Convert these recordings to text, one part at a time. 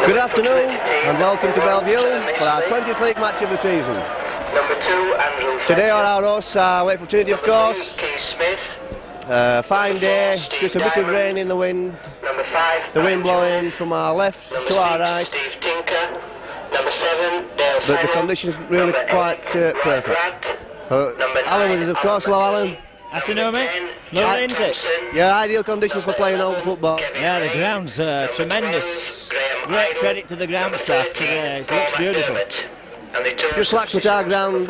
Good afternoon and welcome to Bellevue for our 20th league match of the season. Today on our hosts are Wakefield Trinity, of course. Fine day, just a bit of rain in the wind. The wind blowing from our left to our right. But the conditions really quite perfect. Alan with us, of course. Hello, Alan. Afternoon, mate. Lovely, isn't it? Yeah, ideal conditions for playing open football. Yeah, the ground's tremendous. Great credit to the ground staff today. It looks beautiful. Just lacks what our ground.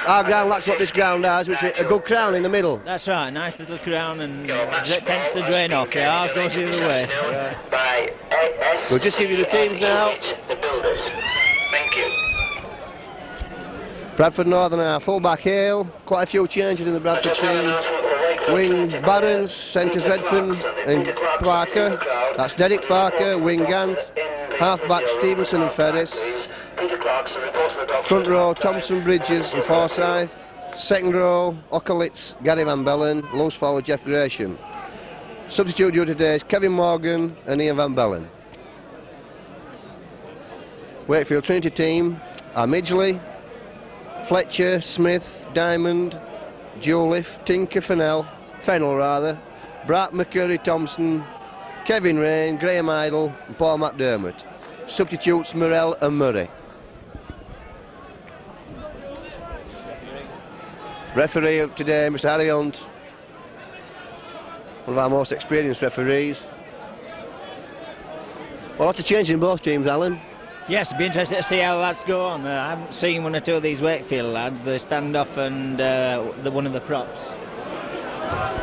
Our ground lacks what this ground has, which is a good crown in the middle. That's right, nice little crown, and it tends to drain off. Yeah, ours goes the other way. Yeah. We'll just give you the teams now. Thank you. Bradford Northern are full-back Hale, quite a few changes in the Bradford team. Wing Barons, centres Redfern and Parker. That's Derek Parker, wing Gant. Half-back Stevenson and Ferris. Front row Thompson, Bridges and Forsyth. Second row Okolitz, Gary Van Bellen. Loose forward Jeff Gresham. Substitute due today is Kevin Morgan and Ian Van Bellen. Wakefield Trinity team are Midgley, Fletcher, Smith, Diamond, Jolliffe, Tinker, Fennell, Bratt, McCurry, Thompson, Kevin Rain, Graham Idle and Paul McDermott. Substitutes Morell and Murray. Referee of today, Mr. Harry Hunt, one of our most experienced referees. Well, lots of change in both teams, Alan. Yes, it'd be interesting to see how that's go on. I haven't seen one or two of these Wakefield lads, the standoff and one of the props.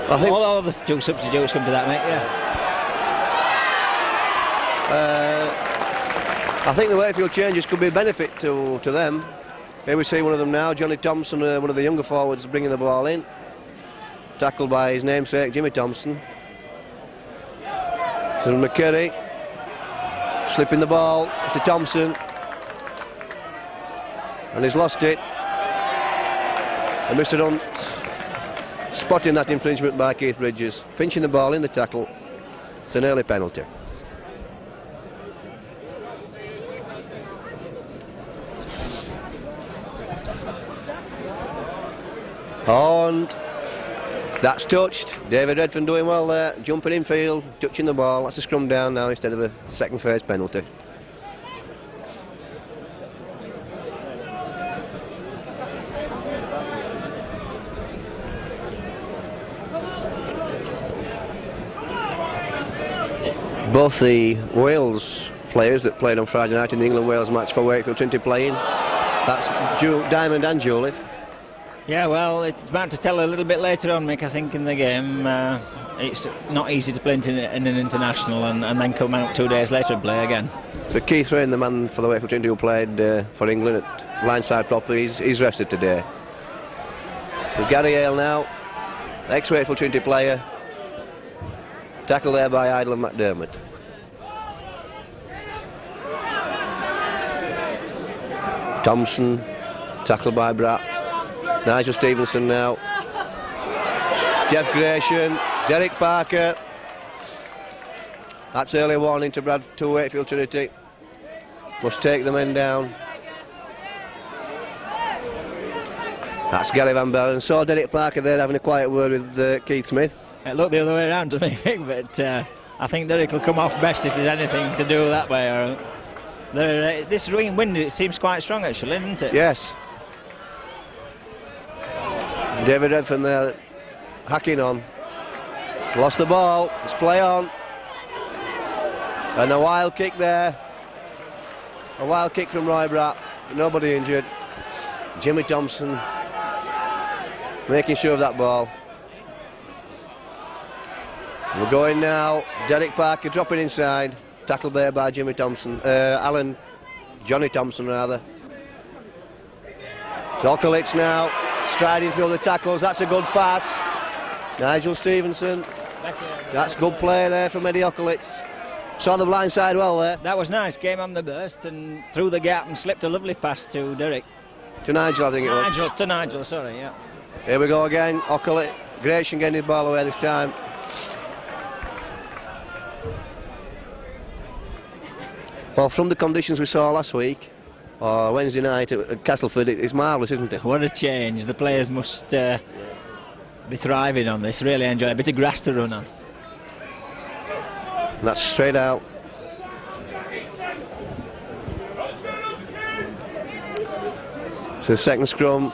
I think all the two substitutes come to that, mate, yeah. I think the Wakefield changes could be a benefit to them. Here we see one of them now, Johnny Thompson, one of the younger forwards, bringing the ball in. Tackled by his namesake, Jimmy Thompson. So McCurry slipping the ball to Thompson. And he's lost it. And Mr. Hunt spotting that infringement by Keith Bridges. Pinching the ball in the tackle. It's an early penalty. And that's touched. David Redfern doing well there, jumping in field, touching the ball. That's a scrum down now instead of a second phase penalty. Both the Wales players that played on Friday night in the England-Wales match for Wakefield Trinity playing. That's Diamond and Jolliffe. Yeah, well, it's about to tell a little bit later on, Mick, I think, in the game. It's not easy to play in an international and then come out 2 days later and play again. But Keith Rain, the man for the Wakefield Trinity who played for England at Lineside proper, he's rested today. So Gary Hale now, ex-Wakefield Trinity player, tackled there by Idle and McDermott. Thompson, tackled by Bratt. Nigel Stevenson now. Jeff Gresham, Derek Parker. That's early warning to Wakefield Trinity. Must take the men down. That's Gary Van Bellen. Saw Derek Parker there having a quiet word with Keith Smith. It looked the other way around to me, but I think Derek will come off best if there's anything to do that way. This wind, it seems quite strong actually, isn't it? Yes. David Redfern there, hacking on. Lost the ball, let's play on. And a wild kick there. A wild kick from Roy Bratt, nobody injured. Jimmy Thompson making sure of that ball. We're going now, Derek Parker dropping inside. Tackled there by Jimmy Thompson, Johnny Thompson rather. Okolitz now, striding through the tackles, that's a good pass. Nigel Stevenson, that's good play there from Eddie Okolitz. Saw the blind side well there. That was nice, came on the burst and through the gap and slipped a lovely pass to Derek. To Nigel, I think it was. To Nigel, sorry, yeah. Here we go again, Okolitz, Gresham getting his ball away this time. Well, from the conditions we saw last week, or Wednesday night at Castleford, it's marvellous, isn't it? What a change. The players must be thriving on this, really enjoy it. A bit of grass to run on. And that's straight out. So the second scrum.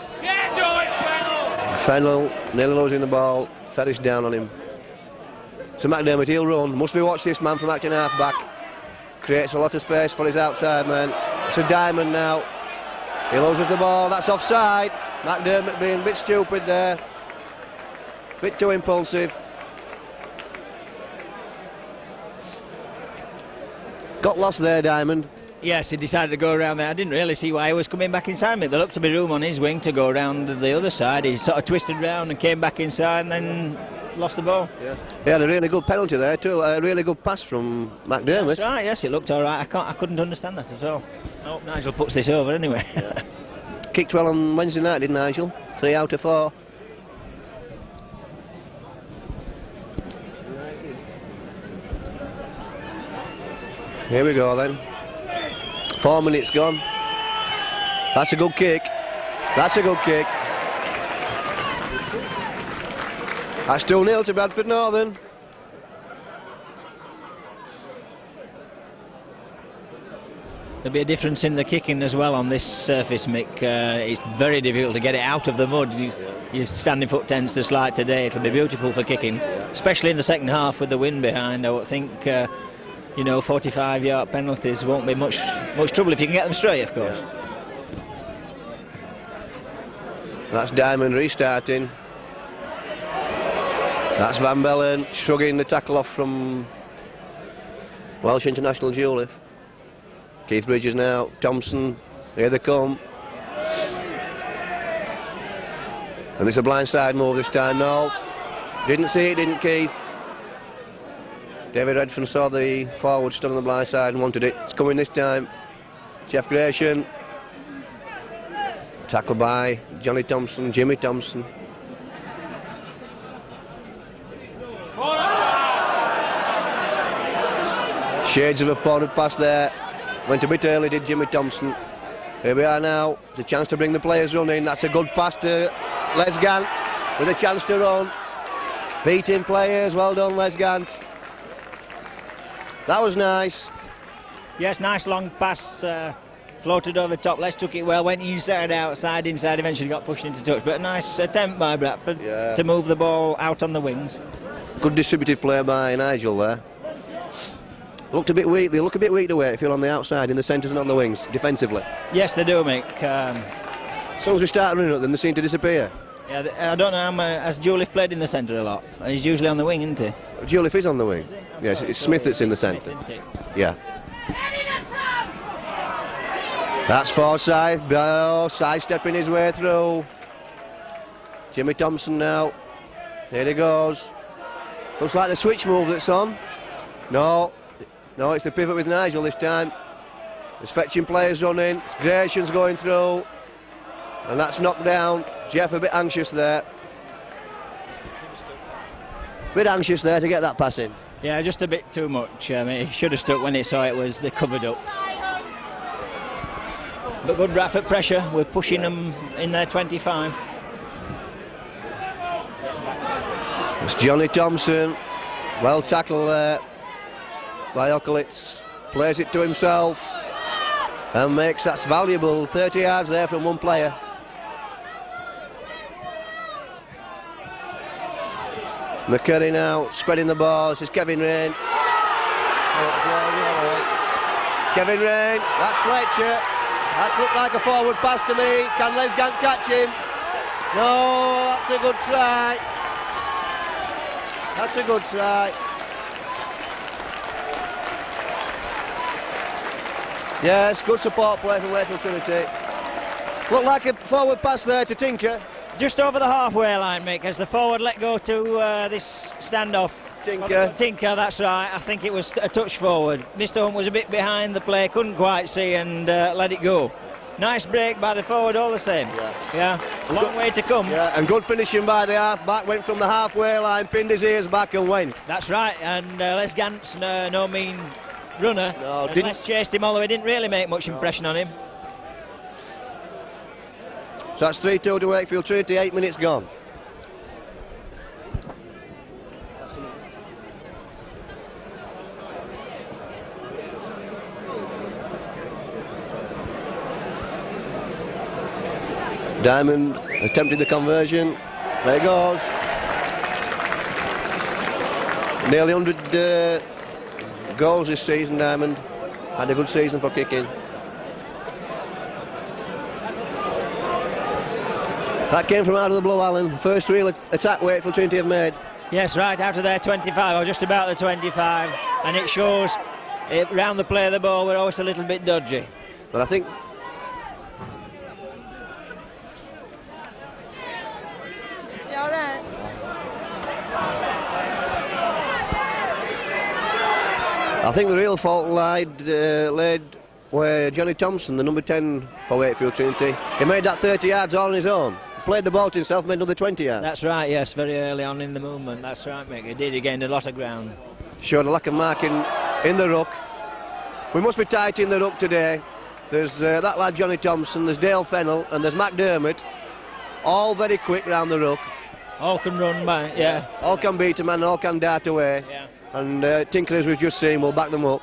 Fennell nearly losing the ball. Ferris down on him. So McDermott, he'll run. Must be watch this man from acting half back. Creates a lot of space for his outside man. It's a diamond now. He loses the ball. That's offside. McDermott being a bit stupid there. Bit too impulsive. Got lost there, Diamond. Yes, he decided to go around there. I didn't really see why he was coming back inside me. There looked to be room on his wing to go around the other side. He sort of twisted round and came back inside and then lost the ball. Yeah, he had a really good penalty there too. A really good pass from McDermott. That's right, yes, it looked all right. I couldn't understand that at all. I hope Nigel puts this over anyway. Yeah. Kicked well on Wednesday night, did Nigel? 3 out of 4. Here we go then. 4 minutes gone. That's a good kick. That's a good kick. That's 2-0 to Bradford Northern. There'll be a difference in the kicking as well on this surface, Mick. It's very difficult to get it out of the mud. Your standing foot tends to slide today. It'll be beautiful for kicking, especially in the second half with the wind behind. I would think, 45-yard penalties won't be much trouble if you can get them straight, of course. That's Diamond restarting. That's Van Bellen shrugging the tackle off from Welsh International Juliff. Keith Bridges now, Thompson, here they come. And there's a blindside move this time, no. Didn't see it, didn't Keith? David Redfern saw the forward stood on the blind side and wanted it. It's coming this time. Jeff Gratian. Tackled by Johnny Thompson, Jimmy Thompson. Shades of a forward pass there. Went a bit early, did Jimmy Thompson. Here we are now. It's a chance to bring the players running. That's a good pass to Les Gant with a chance to run. Beating players. Well done, Les Gant. That was nice. Yes, nice long pass. Floated over the top. Les took it well. Went inside, outside, inside. Eventually got pushed into touch. But a nice attempt by Bradford to move the ball out on the wings. Good distributed play by Nigel there. Looked a bit weak. They look a bit weak to Wakefield on the outside, in the centres and on the wings, defensively. Yes, they do, Mick. As soon as we start running at them, they seem to disappear. Yeah, I don't know has Juliff played in the centre a lot? He's usually on the wing, isn't he? Juliff is on the wing. Yes, it's Smith that's in the centre. Yeah. That's Forsyth. Sidestepping his way through. Jimmy Thompson now. Here he goes. Looks like the switch move that's on. No, it's the pivot with Nigel this time. It's fetching players running. It's Gratian's going through. And that's knocked down. Jeff a bit anxious there. Bit anxious there to get that pass in. Yeah, just a bit too much. I mean, he should have stuck when he saw it was the covered up. But good Bradford pressure. We're pushing them in their 25. It's Johnny Thompson. Well tackled there by Okolitz. Plays it to himself and that's valuable. 30 yards there from one player. McCurry now spreading the ball. This is Kevin Rain. Kevin Rain, that's Fletcher. That's looked like a forward pass to me. Can Les Gant catch him? No, that's a good try. That's a good try. Yes, good support play from Wakefield Trinity. Looked like a forward pass there to Tinker. Just over the halfway line, Mick, as the forward let go to this standoff. Tinker, that's right. I think it was a touch forward. Mr. Hunt was a bit behind the play, couldn't quite see and let it go. Nice break by the forward all the same. Yeah. Long way to come. Yeah, and good finishing by the half-back. Went from the halfway line, pinned his ears back and went. That's right, and Les Gant's no mean runner. No, Les chased him, although he didn't really make much impression on him. So that's 3-2 to Wakefield Trinity, 8 minutes gone. Diamond attempted the conversion. There it goes. Nearly 100 goals this season, Diamond. Had a good season for kicking. That came from out of the blue, Alan. First real attack Wakefield Trinity have made. Yes, right out of their 25, or just about the 25. And it shows round the play of the ball, we're always a little bit dodgy. But I think the real fault laid where Johnny Thompson, the number 10 for Wakefield Trinity, he made that 30 yards all on his own. Played the ball to himself, made another 20 yards. That's right, yes, very early on in the movement. That's right, Mick. He did, he gained a lot of ground. Showed a lack of marking in the ruck. We must be tight in the ruck today. There's that lad Johnny Thompson, there's Dale Fennell, and there's McDermott. All very quick round the ruck. All can run by, yeah. All can beat a man, all can dart away. Yeah. And Tinker, as we've just seen, will back them up.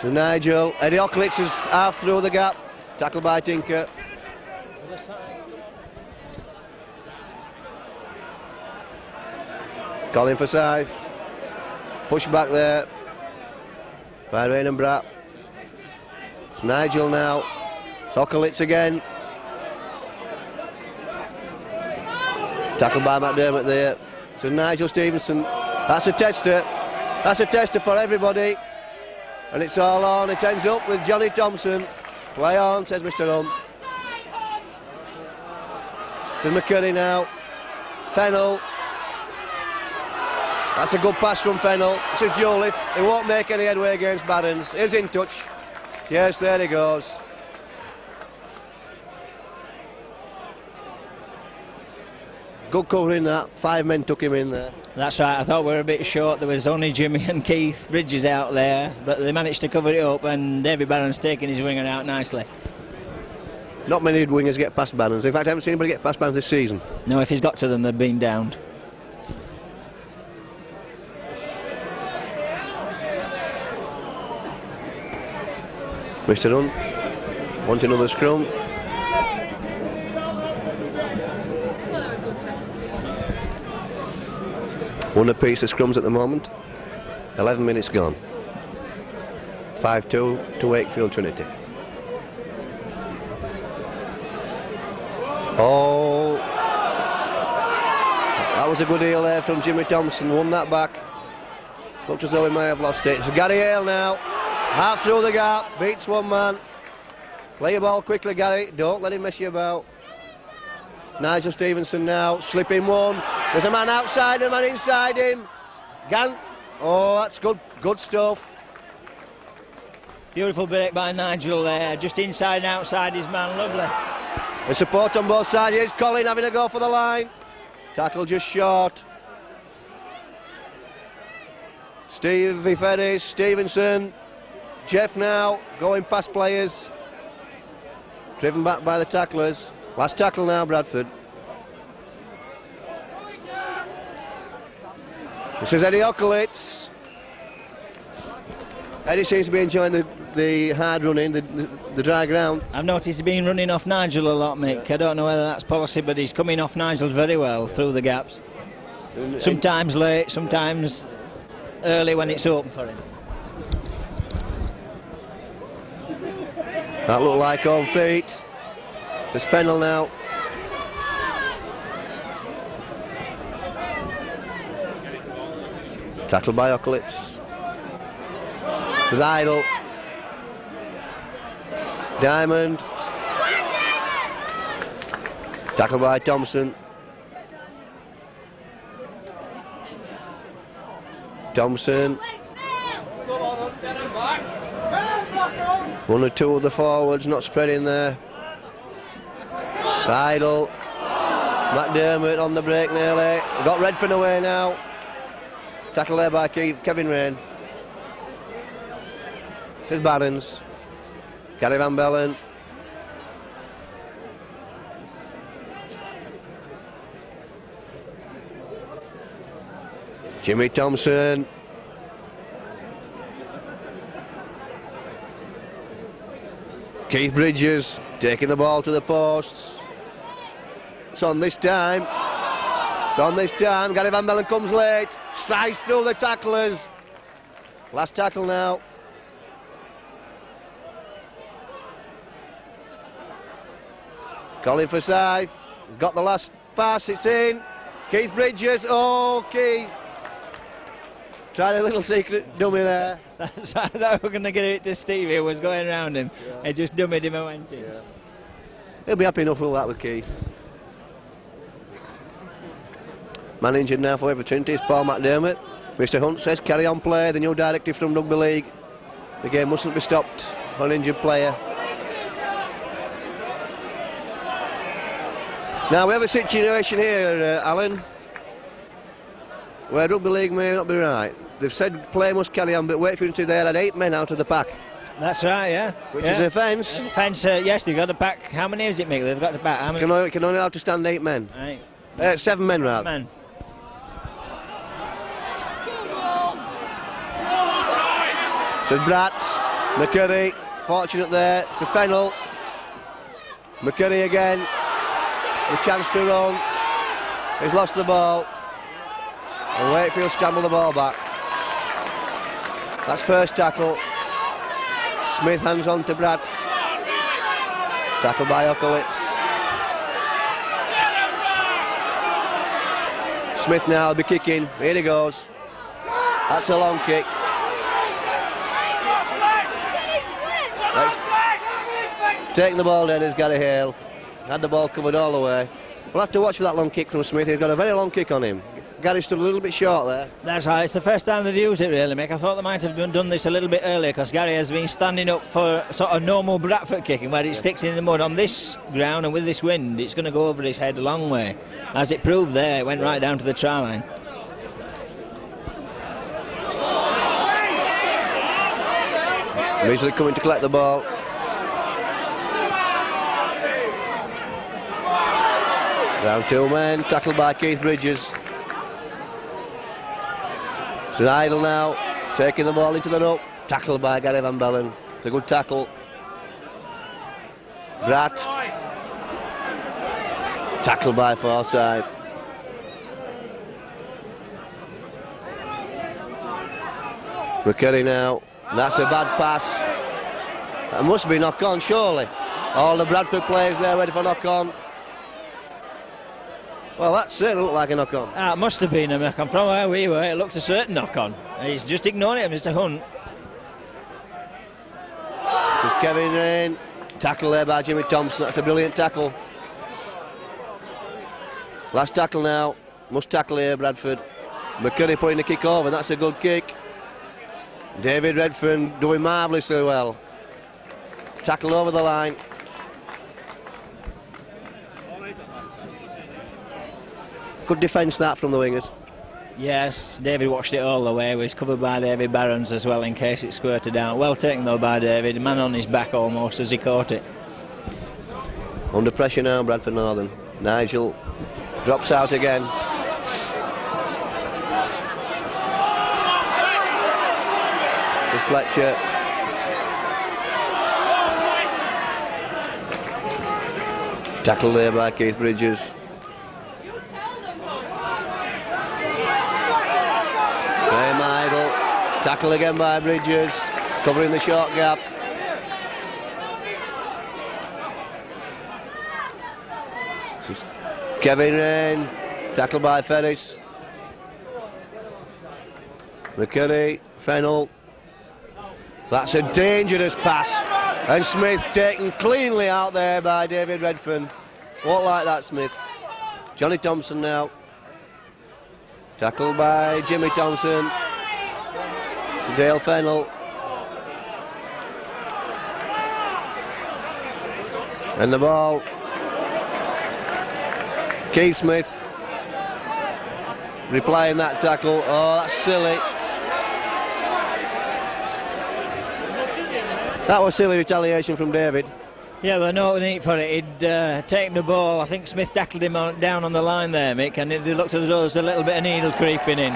So Nigel, Eddie Ocklitz is half through the gap, tackled by Tinker. Calling for Scythe. Push back there by Rain and Bratt. It's Nigel now. It's Ocklitz again. Tackled by McDermott there. So Nigel Stevenson. That's a tester. That's a tester for everybody. And it's all on. It ends up with Johnny Thompson. Play on, says Mr. Hunt. To McCurry now. Fennell. That's a good pass from Fennell. This is Jolliffe. He won't make any headway against Barons. He's in touch. Yes, there he goes. Good covering that. 5 men took him in there. That's right, I thought we were a bit short. There was only Jimmy and Keith Bridges out there, but they managed to cover it up, and David Barron's taking his winger out nicely. Not many wingers get past Barons. In fact, I haven't seen anybody get past Barons this season. No, if he's got to them, they've been downed. Mr. Hunt wants another scrum. One apiece of scrums at the moment. 11 minutes gone. 5-2 to Wakefield Trinity. Oh, that was a good heel there from Jimmy Thompson. Won that back. Looked as though he may have lost it. It's Gary Hale now. Half through the gap. Beats one man. Play your ball quickly, Gary. Don't let him mess you about. Nigel Stevenson now. Slipping one. There's a man outside and a man inside him. Gant. Oh, that's good stuff. Beautiful break by Nigel there. Just inside and outside his man. Lovely. The support on both sides. Here's Colin having a go for the line. Tackle just short. Stevie Ferris, Stevenson. Jeff now going past players. Driven back by the tacklers. Last tackle now, Bradford. This is Eddie Ocklitz. Eddie seems to be enjoying the hard running, the dry ground. I've noticed he's been running off Nigel a lot, Mick. I don't know whether that's policy, but he's coming off Nigel very well through the gaps. Sometimes late, sometimes early when it's open for him. That looked like on feet. Just Fennell now. Tackled by Ocklitz. This is Idle. Diamond. Tackled by Thompson. Thompson. One or two of the forwards not spreading there. It's Idle. McDermott on the break nearly. We've got Redfern away now. Tackle there by Kevin Rain. This is Barons. Gary Van Bellen. Jimmy Thompson. Keith Bridges taking the ball to the posts. It's on this time. Gary Van Bellen comes late. Strides through the tacklers. Last tackle now. Colin Forsyth. He's got the last pass. It's in. Keith Bridges. Oh, Keith. Tried a little secret dummy there. I thought we were going to get it to Steve, who was going around him. Yeah. He just dummied him and went in. Yeah. He'll be happy enough with that with Keith. Man injured now for Wakefield Trinity is Paul McDermott. Mr Hunt says carry on play, the new directive from Rugby League. The game mustn't be stopped for an injured player. Now we have a situation here, Alan, where Rugby League may not be right. They've said play must carry on, but Wakefield Trinity there had 8 men out of the pack. That's right, yeah. Which is a offence. Offence, yes, they've got the pack. How many is it, Mick? They've got the pack. How many? Can only have to stand 8 men. Right. 7 men rather. 7 men. So Bratt, McCurry, fortunate there. It's a Fennell. McCurry again. The chance to run. He's lost the ball. And Wakefield scramble the ball back. That's first tackle. Smith hands on to Bratt. Tackle by Okowitz. Smith now will be kicking. Here he goes. That's a long kick. Let's taking the ball then is Gary Hale. Had the ball covered all the way. We'll have to watch for that long kick from Smith. He's got a very long kick on him. Gary stood a little bit short there. That's right. It's the first time they've used it, really, Mick. I thought they might have done this a little bit earlier, because Gary has been standing up for sort of normal Bradford kicking, where it sticks in the mud. On this ground and with this wind, it's going to go over his head a long way. As it proved there, it went right down to the try line. Beasley coming to collect the ball. Round 2 men, tackled by Keith Bridges. It's Idle now, taking the ball into the ruck. Tackled by Gary Van Bellen. It's a good tackle. Bratt. Tackled by Forsyth. McCurry now. That's a bad pass. That must be knock on, surely. All the Bradford players there ready for knock on. Well, that certainly looked like a knock on. It must have been a knock on. From where we were, it looked a certain knock on. He's just ignoring it, Mr Hunt. This is Kevin Rain. Tackle there by Jimmy Thompson. That's a brilliant tackle. Last tackle now. Must tackle here, Bradford. McCurry putting the kick over. That's a good kick. David Redfern doing marvellously well. Tackle over the line. Good defence that from the wingers. Yes, David watched it all the way. He was covered by David Barons as well in case it squirted out. Well taken though by David. Man on his back almost as he caught it. Under pressure now, Bradford Northern. Nigel drops out again. It's Fletcher. Tackle there by Keith Bridges. Graham Idle. Tackle again by Bridges. Covering the short gap. This is Kevin Rain. Tackle by Ferris. McCurry. Fennell. That's a dangerous pass. And Smith taken cleanly out there by David Redfern. Won't like that, Smith. Johnny Thompson now. Tackled by Jimmy Thompson. To Dale Fennell. And the ball. Keith Smith. replying that tackle. Oh, that's silly. That was silly retaliation from David. Yeah, but no need for it. He'd taken the ball. I think Smith tackled him down on the line there, Mick, and it looked as though there was a little bit of needle creeping in.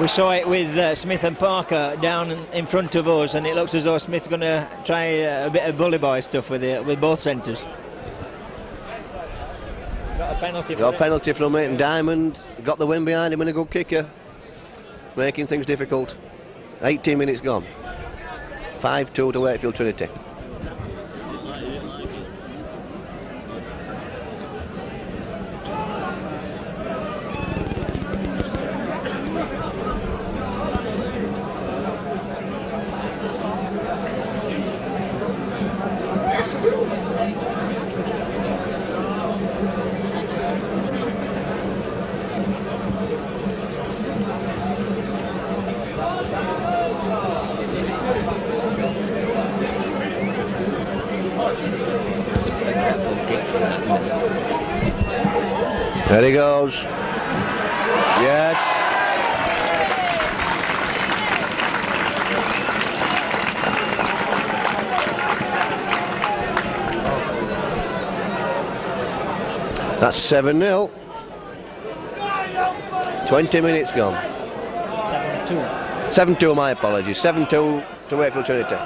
We saw it with Smith and Parker down in front of us, and it looks as though Smith's going to try a bit of bully boy stuff with both centres. Got a penalty. Got a penalty from it, and Diamond got the win behind him and a good kicker, making things difficult. 18 minutes gone. 5-2 to Wakefield Trinity. There he goes. Yes. That's 7-0. 20 minutes gone. 7-2. 7-2, my apologies. 7-2 to Wakefield Trinity.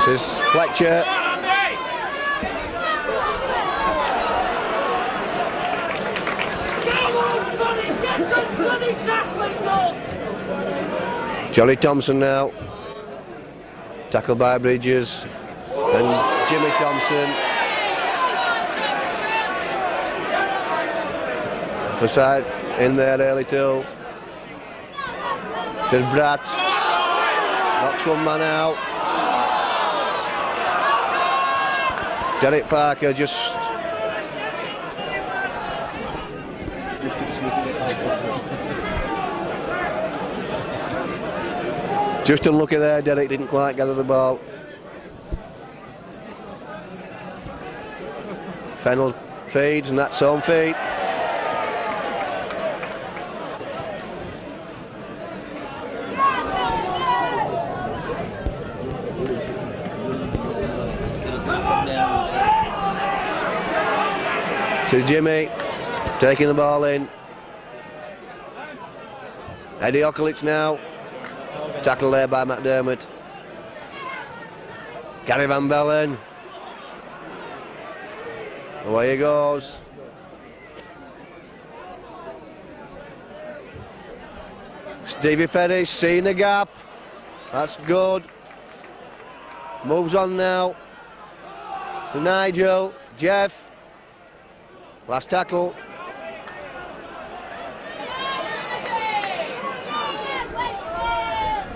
This is Fletcher. Johnny Thompson now. Tackled by Bridges. And Jimmy Thompson. For side in there early too. Says Bratt. Knocks one man out. Derek Parker just unlucky there. Derek didn't quite gather the ball. Fennell feeds, and that's home feed. This is Jimmy taking the ball in. Eddie Okolitz now. Tackle there by McDermott. Gary Van Bellen. Away he goes. Stevie Ferris seeing the gap. That's good. Moves on now. So Nigel, Jeff. Last tackle.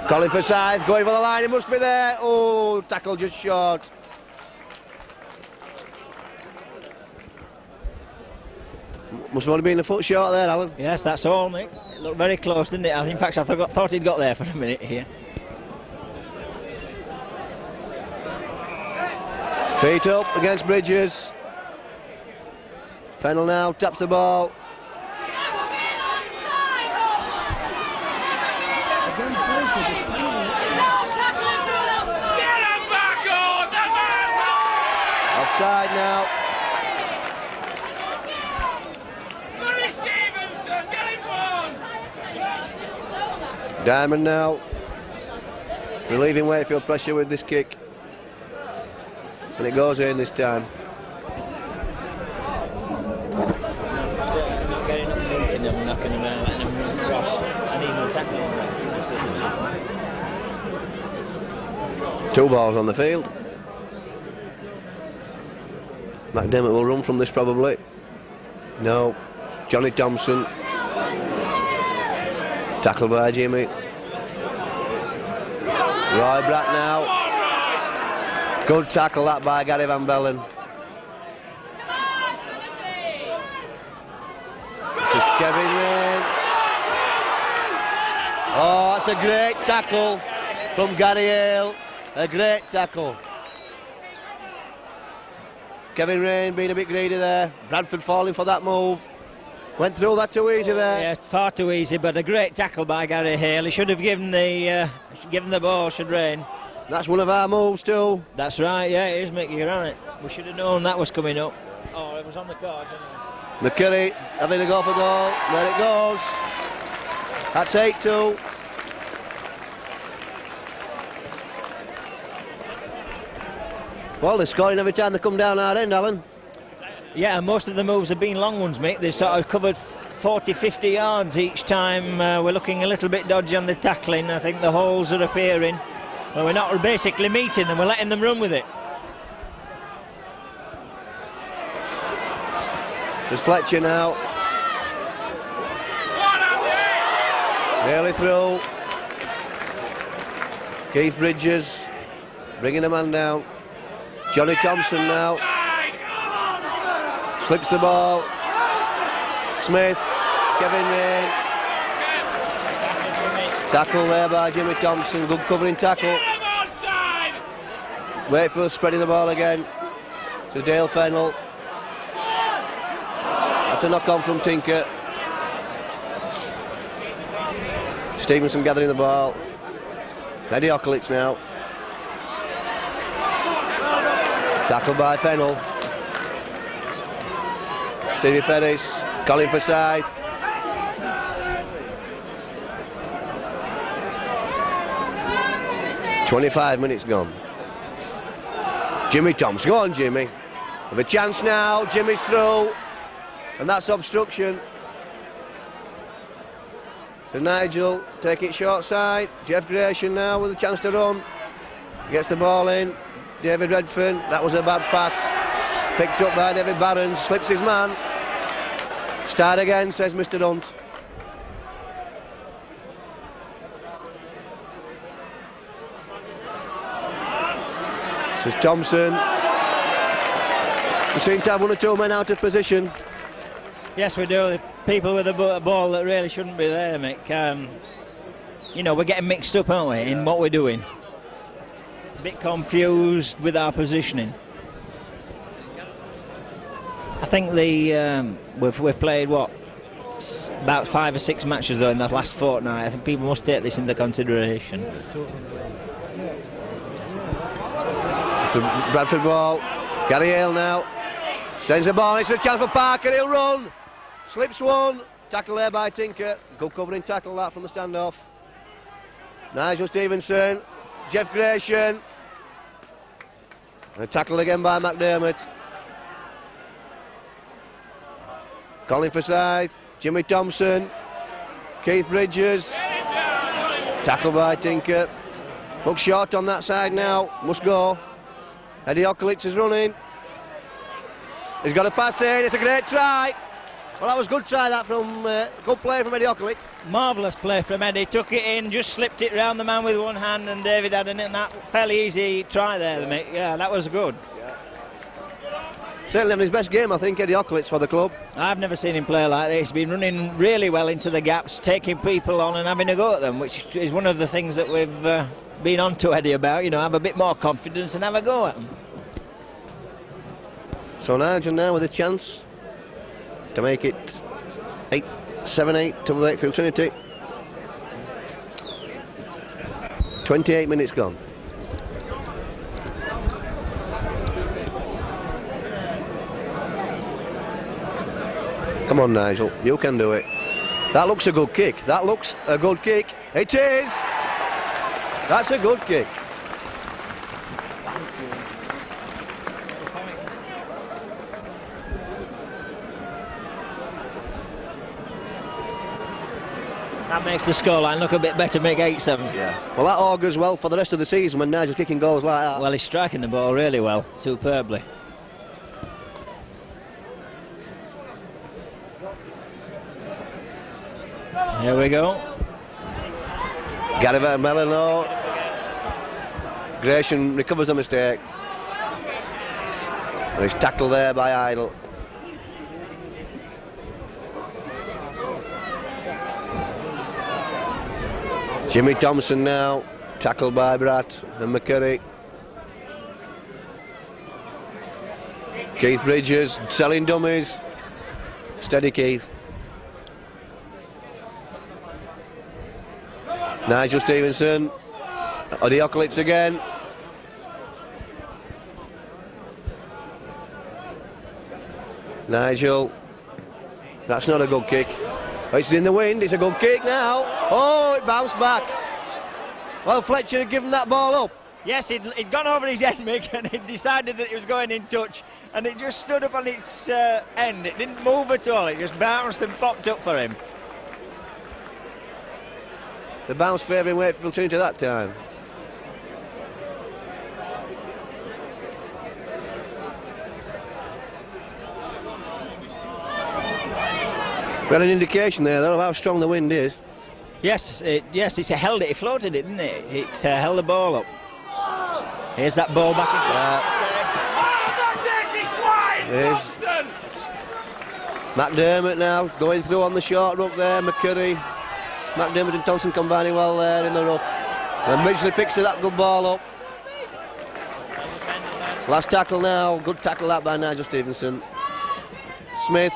Colin Forsyth going for the line, he must be there. Oh, tackle just short. Must have only been a foot short there, Alan. Yes, that's all, Mick. It looked very close, didn't it? In fact, I thought he'd got there for a minute here. Feet up against Bridges. Fennell now taps the ball. Offside now. Diamond now relieving Wakefield pressure with this kick, and it goes in this time. Not getting up and meeting them, knocking them around, letting them run across, and even tackling them. Two balls on the field. McDermott will run from this probably. No. Johnny Thompson. Tackled by Jimmy. Roy Bratt now. Good tackle that by Gary Van Bellen. This is Kevin Rain. Oh, that's a great tackle from Gary Hale. A great tackle. Kevin Rain being a bit greedy there. Bradford falling for that move. Went through that too easy there. Yeah, far too easy, but a great tackle by Gary Hale. He should have given the ball, should Rain. That's one of our moves too. That's right, yeah, it is, Mick, you're right. We should have known that was coming up. Oh, it was on the card, didn't it? McCurry having a go for goal. There it goes. That's 8-2. Well, they're scoring every time they come down our end, Alan. Yeah, most of the moves have been long ones, Mick. They've sort of covered 40, 50 yards each time. We're looking a little bit dodgy on the tackling. I think the holes are appearing. Well, we're not basically meeting them, we're letting them run with it. This is Fletcher now. Nearly through. Keith Bridges bringing the man down. Johnny Thompson now. Slips the ball. Smith. Kevin Rain. Tackle there by Jimmy Thompson. Good covering tackle. Wakefield spreading the ball again to Dale Fennell. That's a knock on from Tinker. Stevenson gathering the ball. Eddie Ocklitz now. Tackle by Fennell. Stevie Ferris calling for side. "25 minutes gone. Jimmy Thompson, go on Jimmy. Have a chance now, Jimmy's through. And that's obstruction. So Nigel, take it short side. Jeff Gratian now with a chance to run. Gets the ball in. David Redfern, that was a bad pass. Picked up by David Barons, slips his man. Start again, says Mr. Hunt. This is Thompson. We seem to have one or two men out of position. Yes, we do. People with a ball that really shouldn't be there, Mick. You know, we're getting mixed up, aren't we, in what we're doing. A bit confused with our positioning. I think we've played, what, about 5 or 6 matches though in that last fortnight. I think people must take this into consideration. It's a Bradford ball. Gary Hale now. Sends the ball, it's a chance for Parker, he'll run. Slips one. Tackle there by Tinker. Good covering tackle that from the standoff. Nigel Stevenson. Jeff Gratian. And tackled again by McDermott. Colin Forsyth. Jimmy Thompson. Keith Bridges. Tackle by Tinker. Looks short on that side now. Must go. Eddie Ocklitz is running. He's got a pass in. It's a great try. Well, that was good try that from good play from Eddie Ocklitz. Marvellous play from Eddie. Took it in, just slipped it round the man with one hand, and David had that fairly easy try there. Mick. Yeah, that was good. Yeah. Certainly having his best game, I think, Eddie Ocklitz for the club. I've never seen him play like this. He's been running really well into the gaps, taking people on and having a go at them, which is one of the things that we've been on to Eddie about. You know, have a bit more confidence and have a go at them. So Nigel now with a chance to make it 7-8 to Wakefield Trinity. 28 minutes gone. Come on Nigel, you can do it. That looks a good kick. That looks a good kick. It is! That's a good kick. That makes the scoreline look a bit better, make 8-7. Yeah. Well, that augurs well for the rest of the season when Nigel's kicking goals like that. Well, he's striking the ball really well, superbly. Here we go. Gary Melino. Gratian recovers the mistake. And he's tackled there by Idle. Jimmy Thompson now. Tackled by Bratt and McCurry. Keith Bridges selling dummies. Steady Keith. Nigel Stevenson. Odioklitz again. Nigel. That's not a good kick. It's in the wind. It's a good kick now. Oh, it bounced back. Well, Fletcher had given that ball up. Yes, he'd gone over his head, Mick, and he decided that it was going in touch, and it just stood up on its end. It didn't move at all. It just bounced and popped up for him. The bounce favouring Wakefield Trinity that time. Well, an indication there, though, of how strong the wind is. Yes, it held it. It floated it, didn't it? It held the ball up. Here's that ball back in. There's McDermott now going through on the short ruck there. McCurry, McDermott and Thompson combining well there in the ruck. And Midgley picks that good ball up. Last tackle now. Good tackle that by Nigel Stevenson. Smith.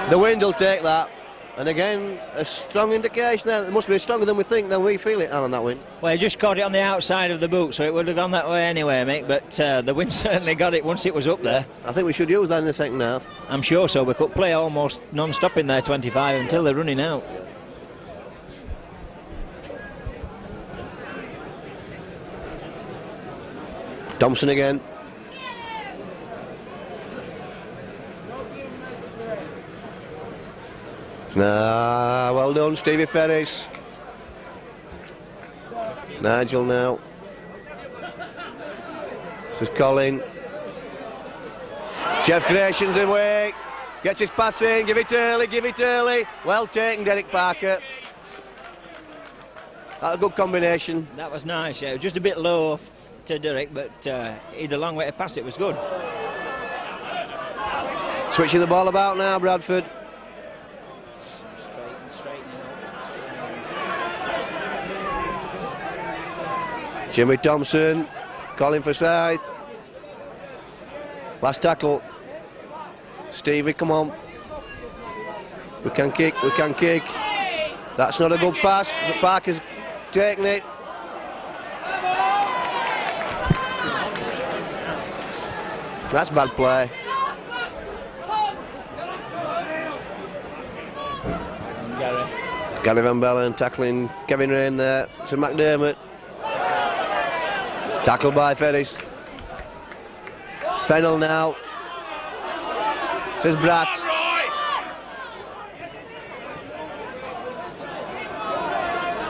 The wind will take that. And again, a strong indication there. It must be stronger than we think, than we feel it, Alan, that wind. Well, he just caught it on the outside of the boot, so it would have gone that way anyway, Mick, but the wind certainly got it once it was up there. I think we should use that in the second half. I'm sure so. We could play almost non-stop in there, 25, until they're running out. Thompson again. Well done, Stevie Ferris. Nigel now. This is Colin. Jeff Grayson's away. Gets his pass in. Give it early. Well taken, Derek Parker. That's a good combination. That was nice, yeah. It was just a bit low to Derek, but he had a long way to pass. It was good. Switching the ball about now, Bradford. Jimmy Thompson, calling for Scythe. Last tackle. Stevie, come on. We can kick. That's not a good pass, but Parker's taking it. That's bad play. Gary Van Bellen tackling Kevin Rain there. To McDermott. Tackled by Ferris. Fennell now. Says Bratt.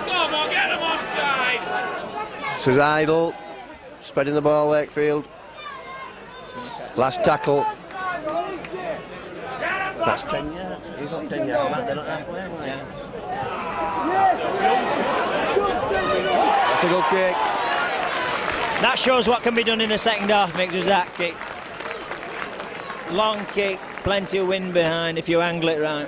Come on, get him onside. Says Idle. Spreading the ball, Wakefield. Last tackle. That's 10 yards. He's on 10 yards. They're not halfway, are they? That's a good kick. That shows what can be done in the second half, Mick, does that kick. Long kick, plenty of wind behind if you angle it right.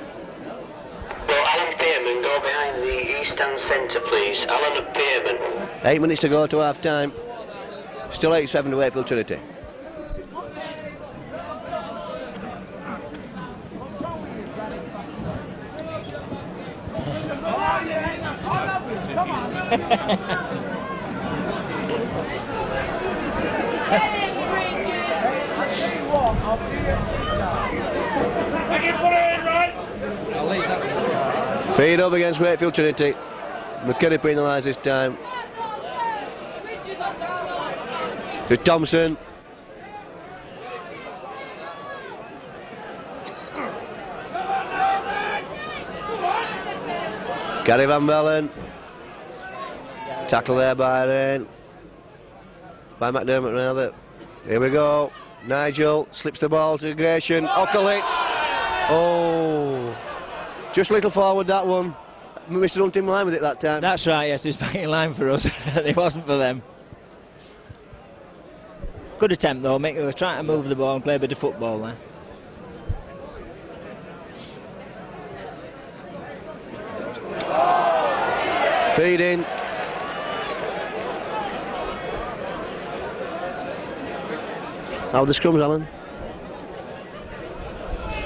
Well, Alan Pearman, go behind the east stand centre, please. Alan Pearman. 8 minutes to go to half time. Still 8-7 to Wakefield Trinity. I'll see you at tea time. I can put it in, right? I'll leave that. Feed up against Wakefield Trinity. McKinney penalised this time. To Thompson. Gary Van Bellen. Tackle there by Rain. By McDermott rather. Here we go. Nigel slips the ball to Grayson. Okolitz. Oh. Just a little forward that one. Mr. Hunt in line with it that time. That's right, yes, he was back in line for us. It wasn't for them. Good attempt though, Mick. They were trying to move the ball and play a bit of football there. Feeding. How are the scrums, Alan?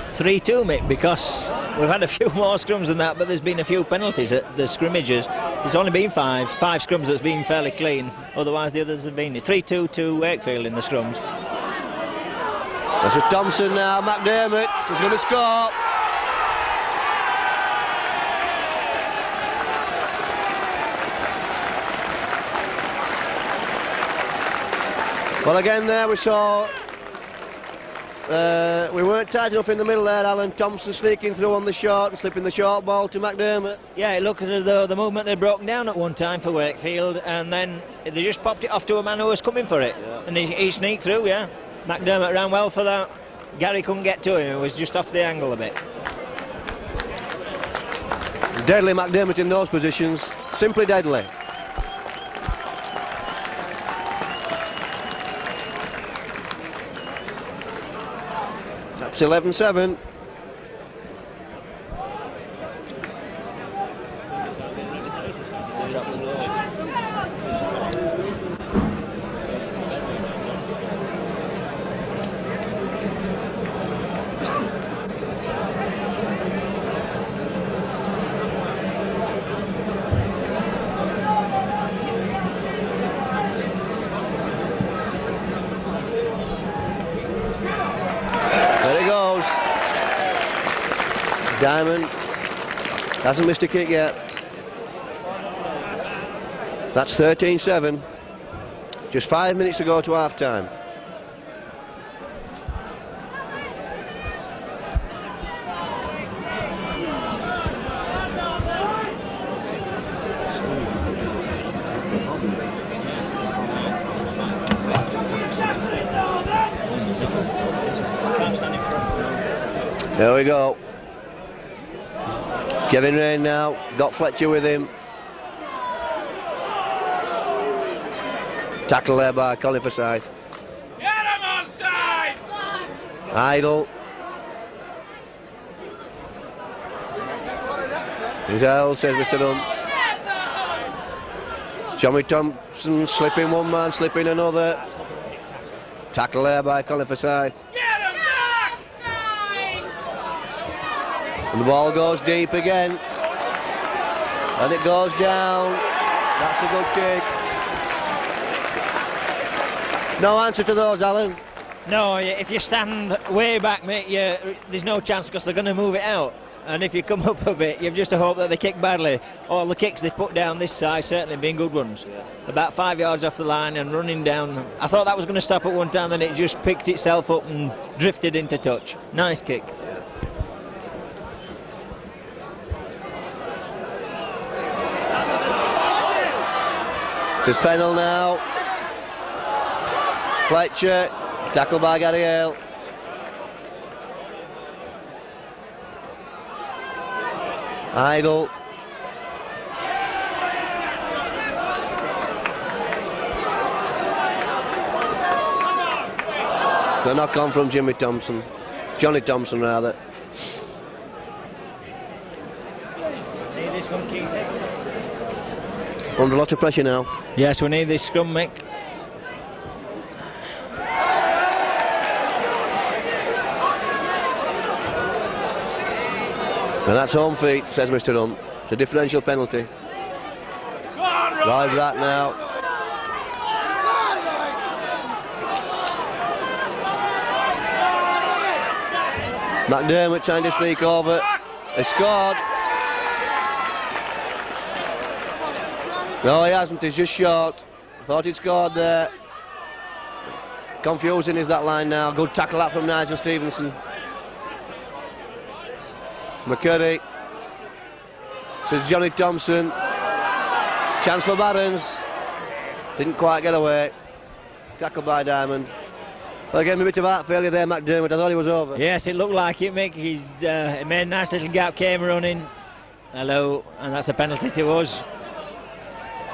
3-2, Mick, because we've had a few more scrums than that, but there's been a few penalties at the scrimmages. There's only been five scrums that's been fairly clean, otherwise the others have been 3-2 to Wakefield in the scrums. This is Thompson now, McDermott is going to score. Well, again there we saw we weren't tight enough in the middle there, Alan. Thompson sneaking through on the short and slipping the short ball to McDermott. Yeah, it looked as though the movement had broken down at one time for Wakefield, and then they just popped it off to a man who was coming for it, and he sneaked through, yeah. McDermott ran well for that. Gary couldn't get to him, it was just off the angle a bit. Deadly McDermott in those positions, simply deadly. That's 11-7. Diamond hasn't missed a kick yet. That's 13-7. Just 5 minutes to go to half time. There we go. Kevin Rain now, got Fletcher with him. Tackle there by Colin Forsyth. Get him onside! Idle. He's held, says Mr. Dunn. Johnny Thompson slipping one man, slipping another. Tackle there by Colin Forsyth. And the ball goes deep again. And it goes down. That's a good kick. No answer to those, Alan. No, if you stand way back, mate, there's no chance because they're going to move it out. And if you come up a bit, you've just to hope that they kick badly. All the kicks they've put down this side certainly been good ones. Yeah. About 5 yards off the line and running down. I thought that was going to stop at one time, then it just picked itself up and drifted into touch. Nice kick. This is Fennell now. Fletcher, tackled by Gary Hale. Idle. So a knock on from Johnny Thompson rather. Need this one, Keith. Under a lot of pressure now. Yes, we need this scrum, Mick. And that's home feet, says Mr. Hunt. It's a differential penalty. Live that now. McDermott trying to sneak over. They scored. No, he hasn't. He's just short. Thought he'd scored there. Confusing is that line now. Good tackle that from Nigel Stevenson. McCurry. Says Johnny Thompson. Chance for Barons. Didn't quite get away. Tackled by Diamond. Well, again, a bit of heart failure there, McDermott. I thought he was over. Yes, it looked like it, Mick. He made a nice little gap, came running. Hello, and that's a penalty to us.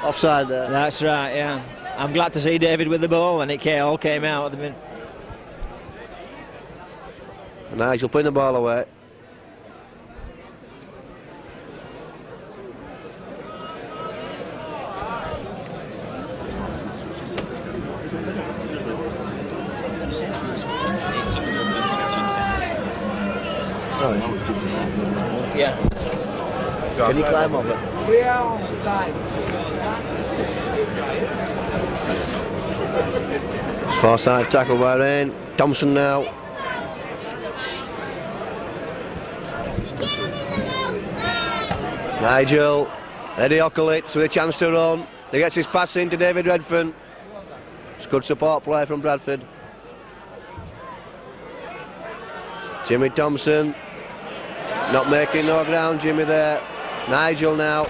Offside there. That's right, yeah. I'm glad to see David with the ball, and it all came out at the minute. Nigel putting the ball away. Oh, Yeah. can you climb over? We are on side. Far side tackle by Rain. Thompson now. Nigel. Eddie Ockelitz with a chance to run. He gets his pass into David Redfern. It's good support play from Bradford. Jimmy Thompson. Not making no ground, Jimmy there. Nigel now.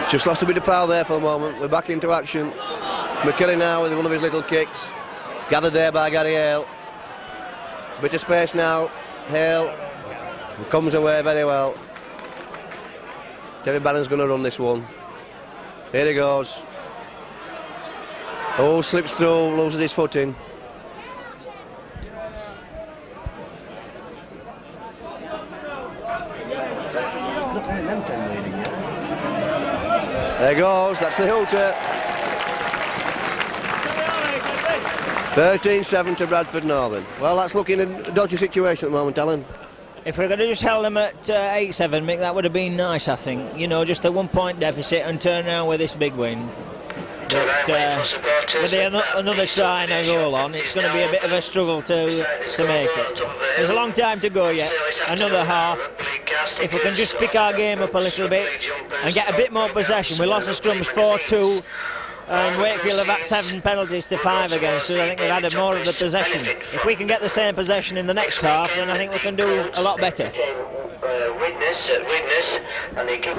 Just lost a bit of power there for the moment. We're back into action. McKinley now with one of his little kicks. Gathered there by Gary Hale. Bit of space now. Hale comes away very well. David Barron's going to run this one. Here he goes. Oh, slips through, loses his footing. There goes, that's the Hilter. 13-7 to Bradford Northern. Well, that's looking a dodgy situation at the moment, Alan. If we could have just held them at 8-7, Mick, that would have been nice, I think. You know, just a 1 point deficit and turn around with this big win. But with another try and a goal on, it's going to be a bit of a struggle to make it. There's a long time to go yet, another half. If we can just pick our game up a little bit and get a bit more possession. We lost the scrums 4-2. And Wakefield have had 7 penalties to 5 against us. I think they've had more of the possession. If we can get the same possession in the next half, then I think we can do a lot better. Witness, and they keep.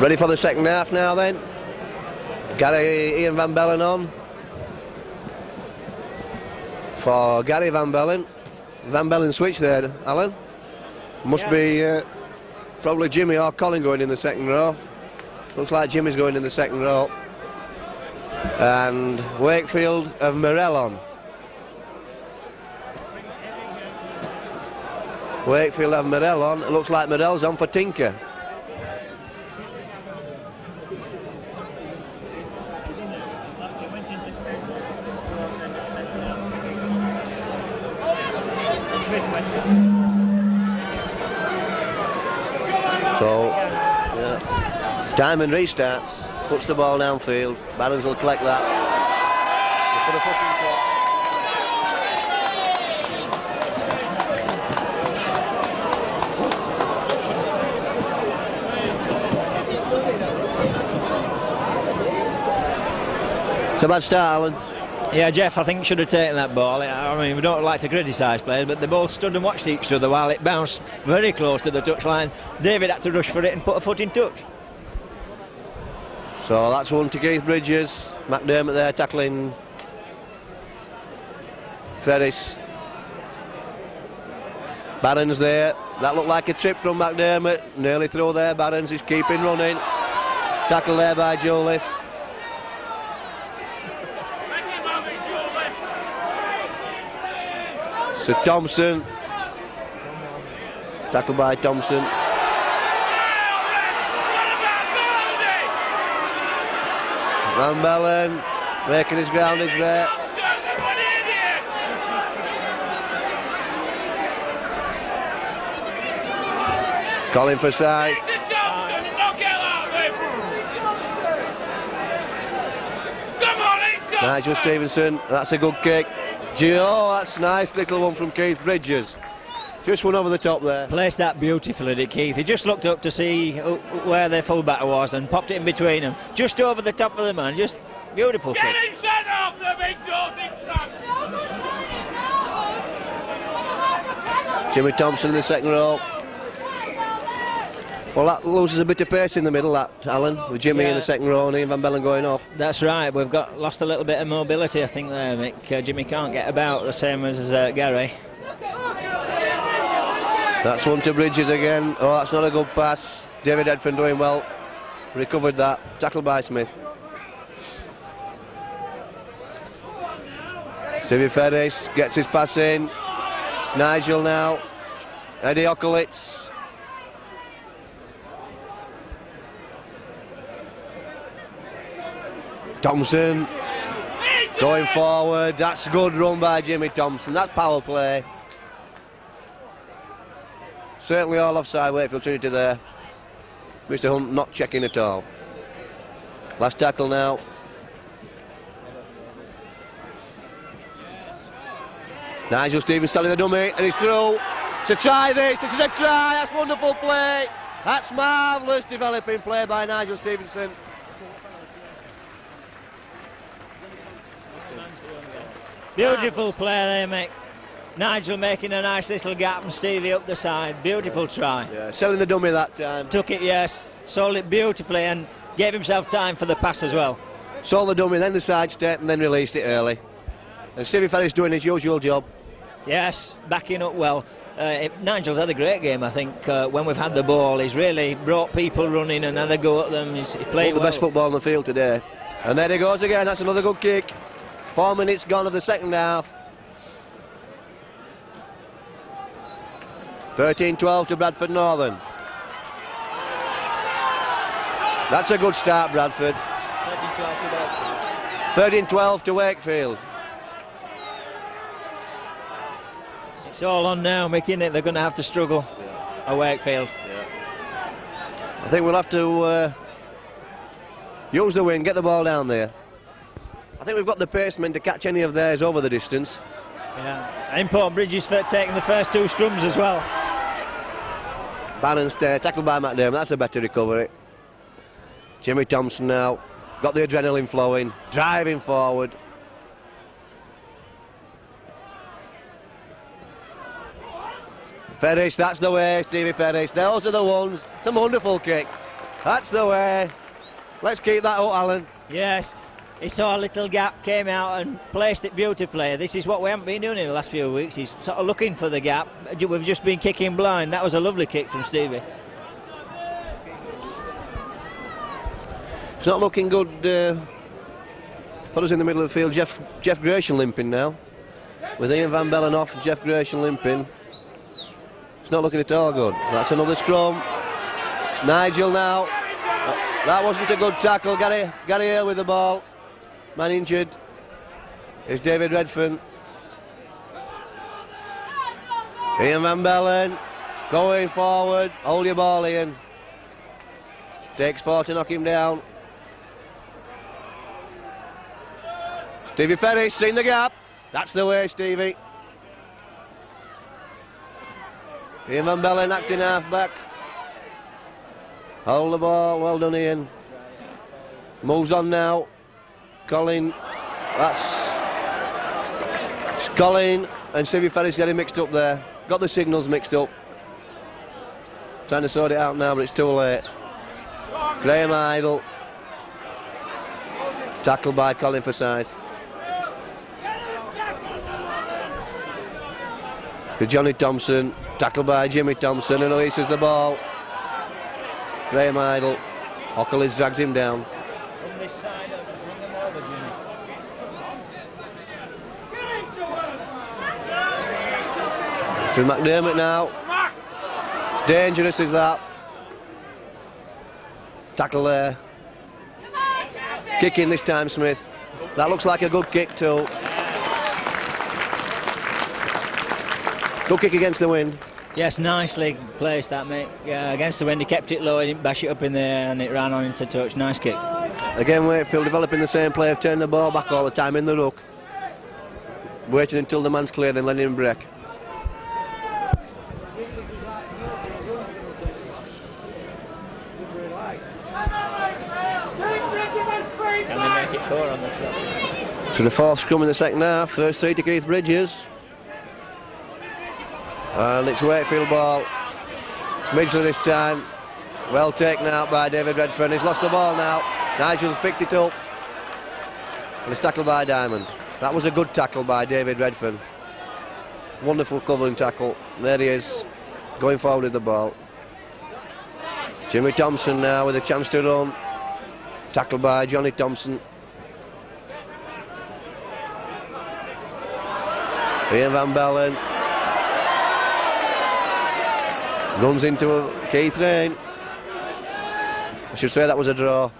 Ready for the second half now then. Ian Van Bellen on. For Gary Van Bellen. Van Bellen switch there, Alan. Must be probably Jimmy or Colin going in the second row. Looks like Jimmy's going in the second row. And Wakefield have Morell on. Wakefield have Morell on. It looks like Morell's on for Tinker. So, yeah. Diamond restarts, puts the ball downfield. Barons will collect that. Look for the footing. It's a bad start, Alan. Yeah, Jeff, I think should have taken that ball. I mean, we don't like to criticise players, but they both stood and watched each other while it bounced very close to the touchline. David had to rush for it and put a foot in touch. So that's one to Keith Bridges. McDermott there tackling Ferris. Barons there. That looked like a trip from McDermott. Nearly through there. Barons is keeping running. Tackle there by Joliffe. So Thompson, tackled by Thompson. Van Bellen making his groundage there. Colin for side. Nigel Stevenson, that's a good kick. Oh, that's a nice little one from Keith Bridges. Just one over the top there. Placed that beautifully, did Keith. He just looked up to see where their fullback was and popped it in between them. Just over the top of the man. Just beautiful kick. Get him sent off the big doors in front. Jimmy Thompson in the second row. Well, that loses a bit of pace in the middle, that, Alan, with Jimmy in the second row and Ian Van Bellen going off. That's right, we've lost a little bit of mobility, I think, there, Mick. Jimmy can't get about the same as Gary. That's one to Bridges again. Oh, that's not a good pass. David Edford doing well. recovered that. Tackled by Smith. Stevie Ferris gets his pass in. It's Nigel now. Eddie Okolitz. Thompson going forward. That's a good run by Jimmy Thompson. That's power play. Certainly all offside Wakefield Trinity there. Mr. Hunt not checking at all. Last tackle now. Nigel Stevens selling the dummy and he's through. It's a try this is a try, that's wonderful play. That's marvellous developing play by Nigel Stevenson. Beautiful play there, Mick. Nigel making a nice little gap and Stevie up the side. Beautiful try. Yeah, selling the dummy that time. Took it, yes, sold it beautifully and gave himself time for the pass as well. Sold the dummy, then the side step and then released it early. And Stevie Ferris doing his usual job. Yes, backing up well. Nigel's had a great game, I think. When we've had the ball, he's really brought people running and had a go at them. He's played the best football on the field today. And there he goes again, that's another good kick. 4 minutes gone of the second half. 13-12 to Bradford Northern. That's a good start, Bradford. 13-12 to Wakefield. It's all on now, Mick, isn't it? They're going to have to struggle at Wakefield. I think we'll have to use the wing, get the ball down there. I think we've got the pacemen to catch any of theirs over the distance. Yeah, important Bridges for taking the first 2 scrums as well. Balanced tackled by McDermott, that's a better recovery. Jimmy Thompson now, got the adrenaline flowing, driving forward. Ferris, that's the way, Stevie Ferris, those are the ones. It's a wonderful kick, that's the way. Let's keep that up, Alan. Yes, he saw a little gap, came out and placed it beautifully. This is what we haven't been doing in the last few weeks. He's sort of looking for the gap. We've just been kicking blind. That was a lovely kick from Stevie. It's not looking good for us in the middle of the field. Jeff Gratian limping now. With Ian Van Bellen off, Jeff Gratian limping. It's not looking at all good. That's another scrum. It's Nigel now. That wasn't a good tackle. Gary Hale with the ball. Man injured. Here's David Redfern. Ian Van Bellen going forward. Hold your ball, Ian. Takes 4 to knock him down. Stevie Ferris, seen the gap. That's the way, Stevie. Ian Van Bellen acting half back. Hold the ball, well done, Ian. Moves on now. Colin, that's Colin and Stevie Ferris getting mixed up there. Got the signals mixed up. Trying to sort it out now, but it's too late. Graham Idle. Tackled by Colin Forsyth. To Johnny Thompson. Tackled by Jimmy Thompson and releases the ball. Graham Idle. Ockles drags him down. From this side, bring them over, Jimmy. This is McDermott now. It's dangerous, is that? Tackle there. Kick in this time, Smith. That looks like a good kick too. Good kick against the wind. Yes, nicely placed that, mate. Against the wind, he kept it low, he didn't bash it up in the air and it ran on into touch. Nice kick. Again, Wakefield developing the same play of turning the ball back all the time in the ruck. Waiting until the man's clear, then letting him break. Can they make it 4 on the trot? So the 4th scrum in the second half. First 3 to Keith Bridges. And it's Wakefield ball. It's Midgley this time. Well taken out by David Redfern. He's lost the ball now. Nigel's picked it up. And it's tackled by Diamond. That was a good tackle by David Redfern. Wonderful covering tackle. There he is, going forward with the ball. Jimmy Thompson now with a chance to run. Tackled by Johnny Thompson. Ian Van Bellen runs into Keith Rain. I should say that was a draw.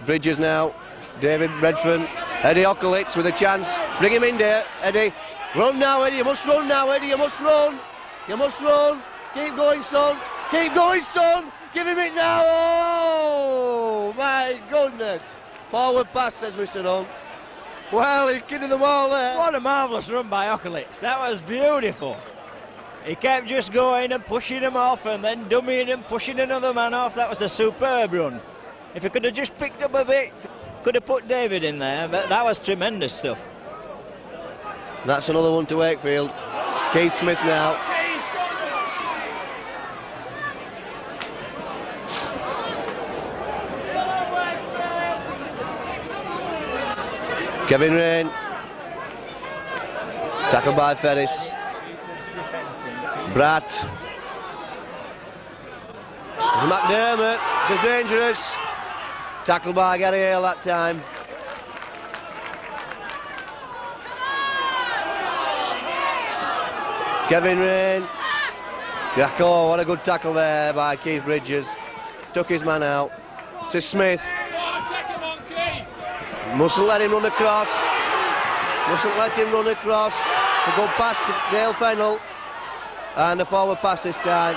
Bridges now. David Redfern. Eddie Ockelitz with a chance. Bring him in there, Eddie. Run now, Eddie. You must run now, Eddie. You must run. You must run. Keep going, son. Keep going, son. Give him it now. Oh, my goodness. Forward pass, says Mr. Hunt. Well, he's kidding them all there. What a marvellous run by Ockelitz. That was beautiful. He kept just going and pushing him off and then dummying and pushing another man off. That was a superb run. If he could have just picked up a bit, could have put David in there, but that was tremendous stuff. That's another one to Wakefield. Keith Smith now. Kevin Rain. Tackled by Ferris. Bratt. There's McDermott. This is dangerous. Tackled by Gary Hale that time. Kevin Rain. Oh, what a good tackle there by Keith Bridges. Took his man out. This is Smith. Mustn't let him run across. Mustn't let him run across. It's a good pass to Dale Fennell. And a forward pass this time.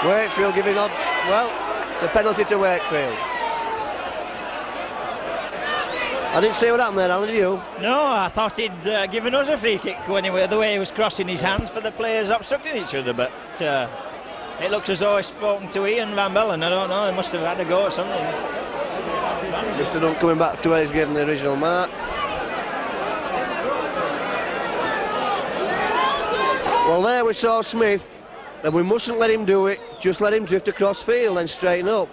Wakefield giving up. Well, it's a penalty to Wakefield. I didn't see what happened there, Alan, did you? No, I thought he'd given us a free kick when the way he was crossing his hands for the players obstructing each other, but it looks as though he's spoken to Ian Van Bellen. I don't know, he must have had a go at something. Mr. Dunn coming back to where he's given the original mark. Well, there we saw Smith, and we mustn't let him do it. Just let him drift across field and straighten up.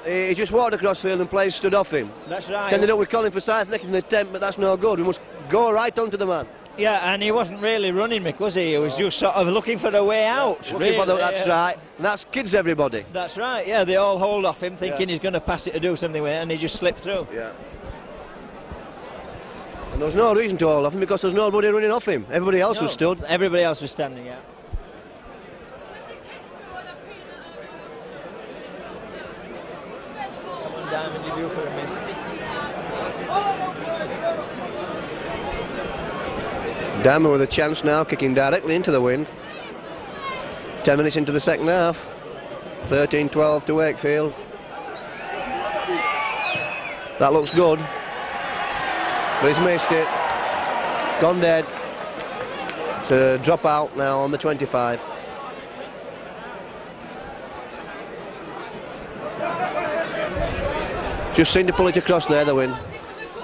He just walked across field and players stood off him. That's right. Ended up with Colin Forsyth making an attempt, but that's no good. We must go right onto the man. Yeah, and he wasn't really running, Mick, was he? He was just sort of looking for a way out. That's right. And that's kids, everybody. That's right, yeah. They all hold off him thinking he's going to pass it to do something with it, and he just slipped through. Yeah. And there was no reason to hold off him because there's nobody running off him. Everybody else was stood. Everybody else was standing, yeah. Come on, Diamond, you're due for a miss. Diamond with a chance now, kicking directly into the wind. 10 minutes into the second half. 13-12 to Wakefield. That looks good. But he's missed it. It's gone dead. It's a drop out now on the 25. Just seemed to pull it across there, the wind.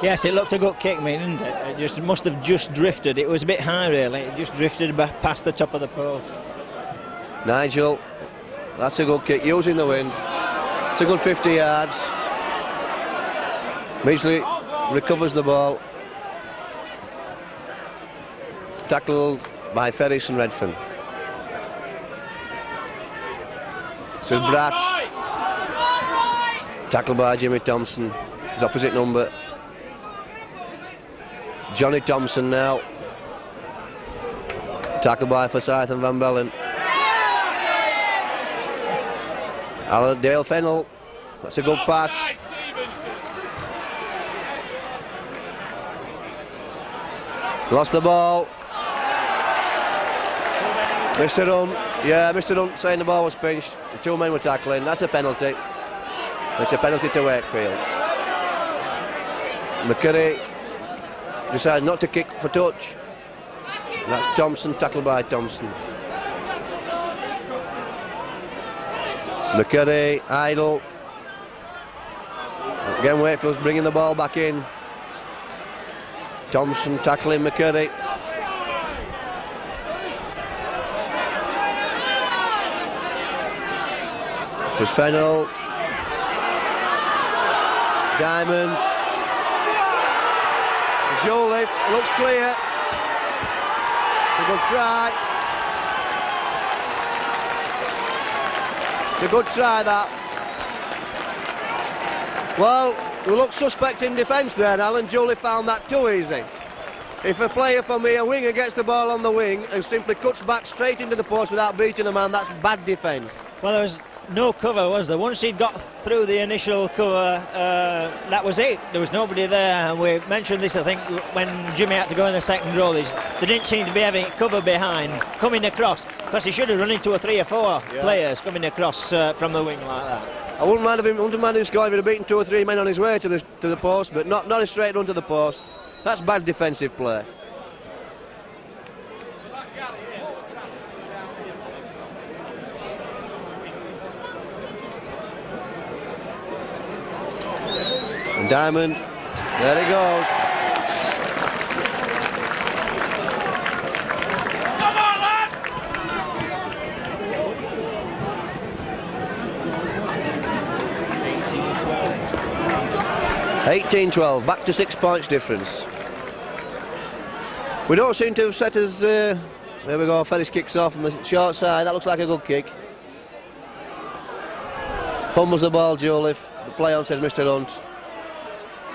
Yes, it looked a good kick, didn't it? It just must have just drifted. It was a bit high, really. It just drifted back past the top of the post. Nigel, that's a good kick, using the wind. It's a good 50 yards. Measley recovers the ball. It's tackled by Ferris and Redfern. So Bratt. Tackled by Jimmy Thompson. His opposite number. Johnny Thompson now. Tackled by Forsyth and Van Bellen. Alan Dale Fennell. That's a good pass. Lost the ball. Mr. Hunt. Yeah, Mr. Hunt saying the ball was pinched. The two men were tackling. That's a penalty. It's a penalty to Wakefield. McCurry decided not to kick for touch. And that's Thompson, tackled by Thompson. McCurry, idle. Again, Wakefield's bringing the ball back in. Thompson tackling McCurry. This is Fennell. Diamond. Jolie, looks clear. It's a good try. It's a good try, that. Well, we look suspect in defence there, Alan. Julie found that too easy. If a player for me, a winger, gets the ball on the wing and simply cuts back straight into the post without beating a man, that's bad defence. Well, there was no cover, was there? Once he'd got through the initial cover, that was it. There was nobody there. And we mentioned this, I think, when Jimmy had to go in the second row. They didn't seem to be having cover behind, coming across, because he should have run into 3 or 4 players coming across from the wing like that. I wouldn't mind him scoring if he'd have beaten 2 or 3 men on his way to the post, but not a straight run to the post. That's bad defensive play. And Diamond, there he goes. Come on, lads! 18-12, back to 6 points difference. We don't seem to have set us. There we go. Ferris kicks off from the short side. That looks like a good kick. Fumbles the ball, Joliffe. The play on, says Mr. Hunt.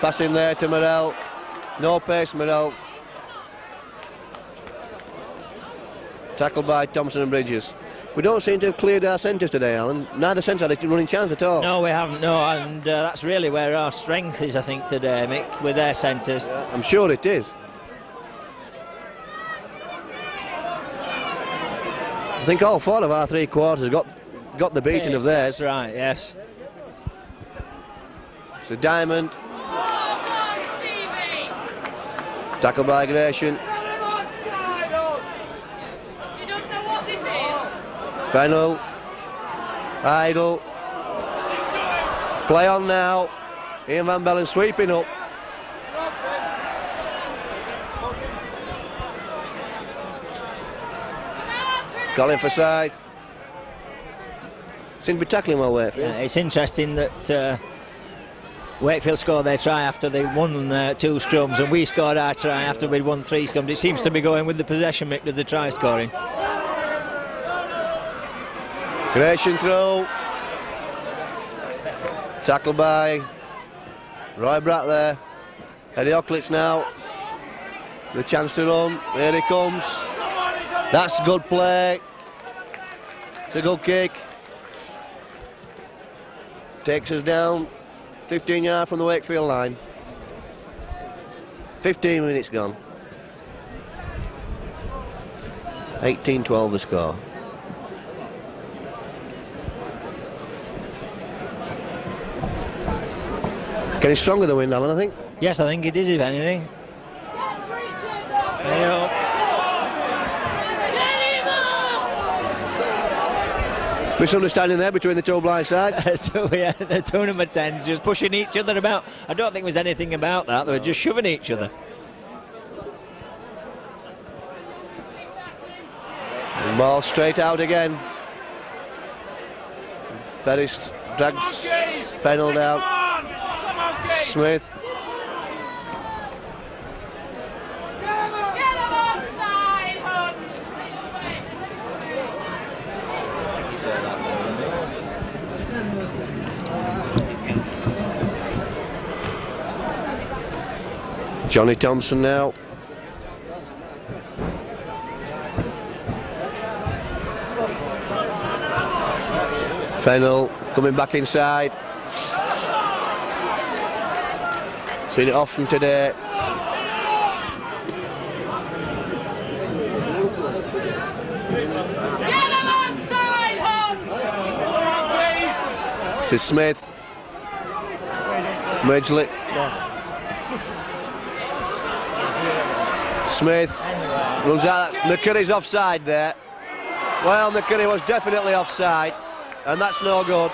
Passing there to Morell. No pace, Morell. Tackled by Thompson and Bridges. We don't seem to have cleared our centres today, Alan. Neither centre had a running chance at all. No, we haven't, no, and that's really where our strength is, I think, today, Mick, with their centres. Yeah, I'm sure it is. I think all 4 of our 3 quarters got the beating of theirs. That's right, yes. So Diamond. Tackle by Gratian. You don't know what it is. Fennell. Idle. Let's play on now. Ian Van Bellen sweeping up. Colin Forsyth. Seems to be tackling well, Wakefield. Yeah, it's interesting that Wakefield scored their try after they won 2 scrums, and we scored our try after we'd won 3 scrums. It seems to be going with the possession, Mick, with the try scoring. Gratian throw. Tackle by Roy Bratt there. Eddie Ocklitz now. The chance to run. Here he comes. That's good play. It's a good kick. Takes us down 15 yards from the Wakefield line. 15 minutes gone. 18-12 the score. Getting stronger the wind, Alan, I think. Yes, I think it is, if anything. Misunderstanding there between the 2 blind sides. So yeah, the 2 number 10s just pushing each other about. I don't think there was anything about that. They were just shoving each other. And ball straight out again. Ferris drags Fennell down. Smith. Johnny Thompson now. Fennell coming back inside. Seen it often today. This is Smith. Midgley. Smith runs out. McCurry's offside there. Well, McCurry was definitely offside, and that's no good.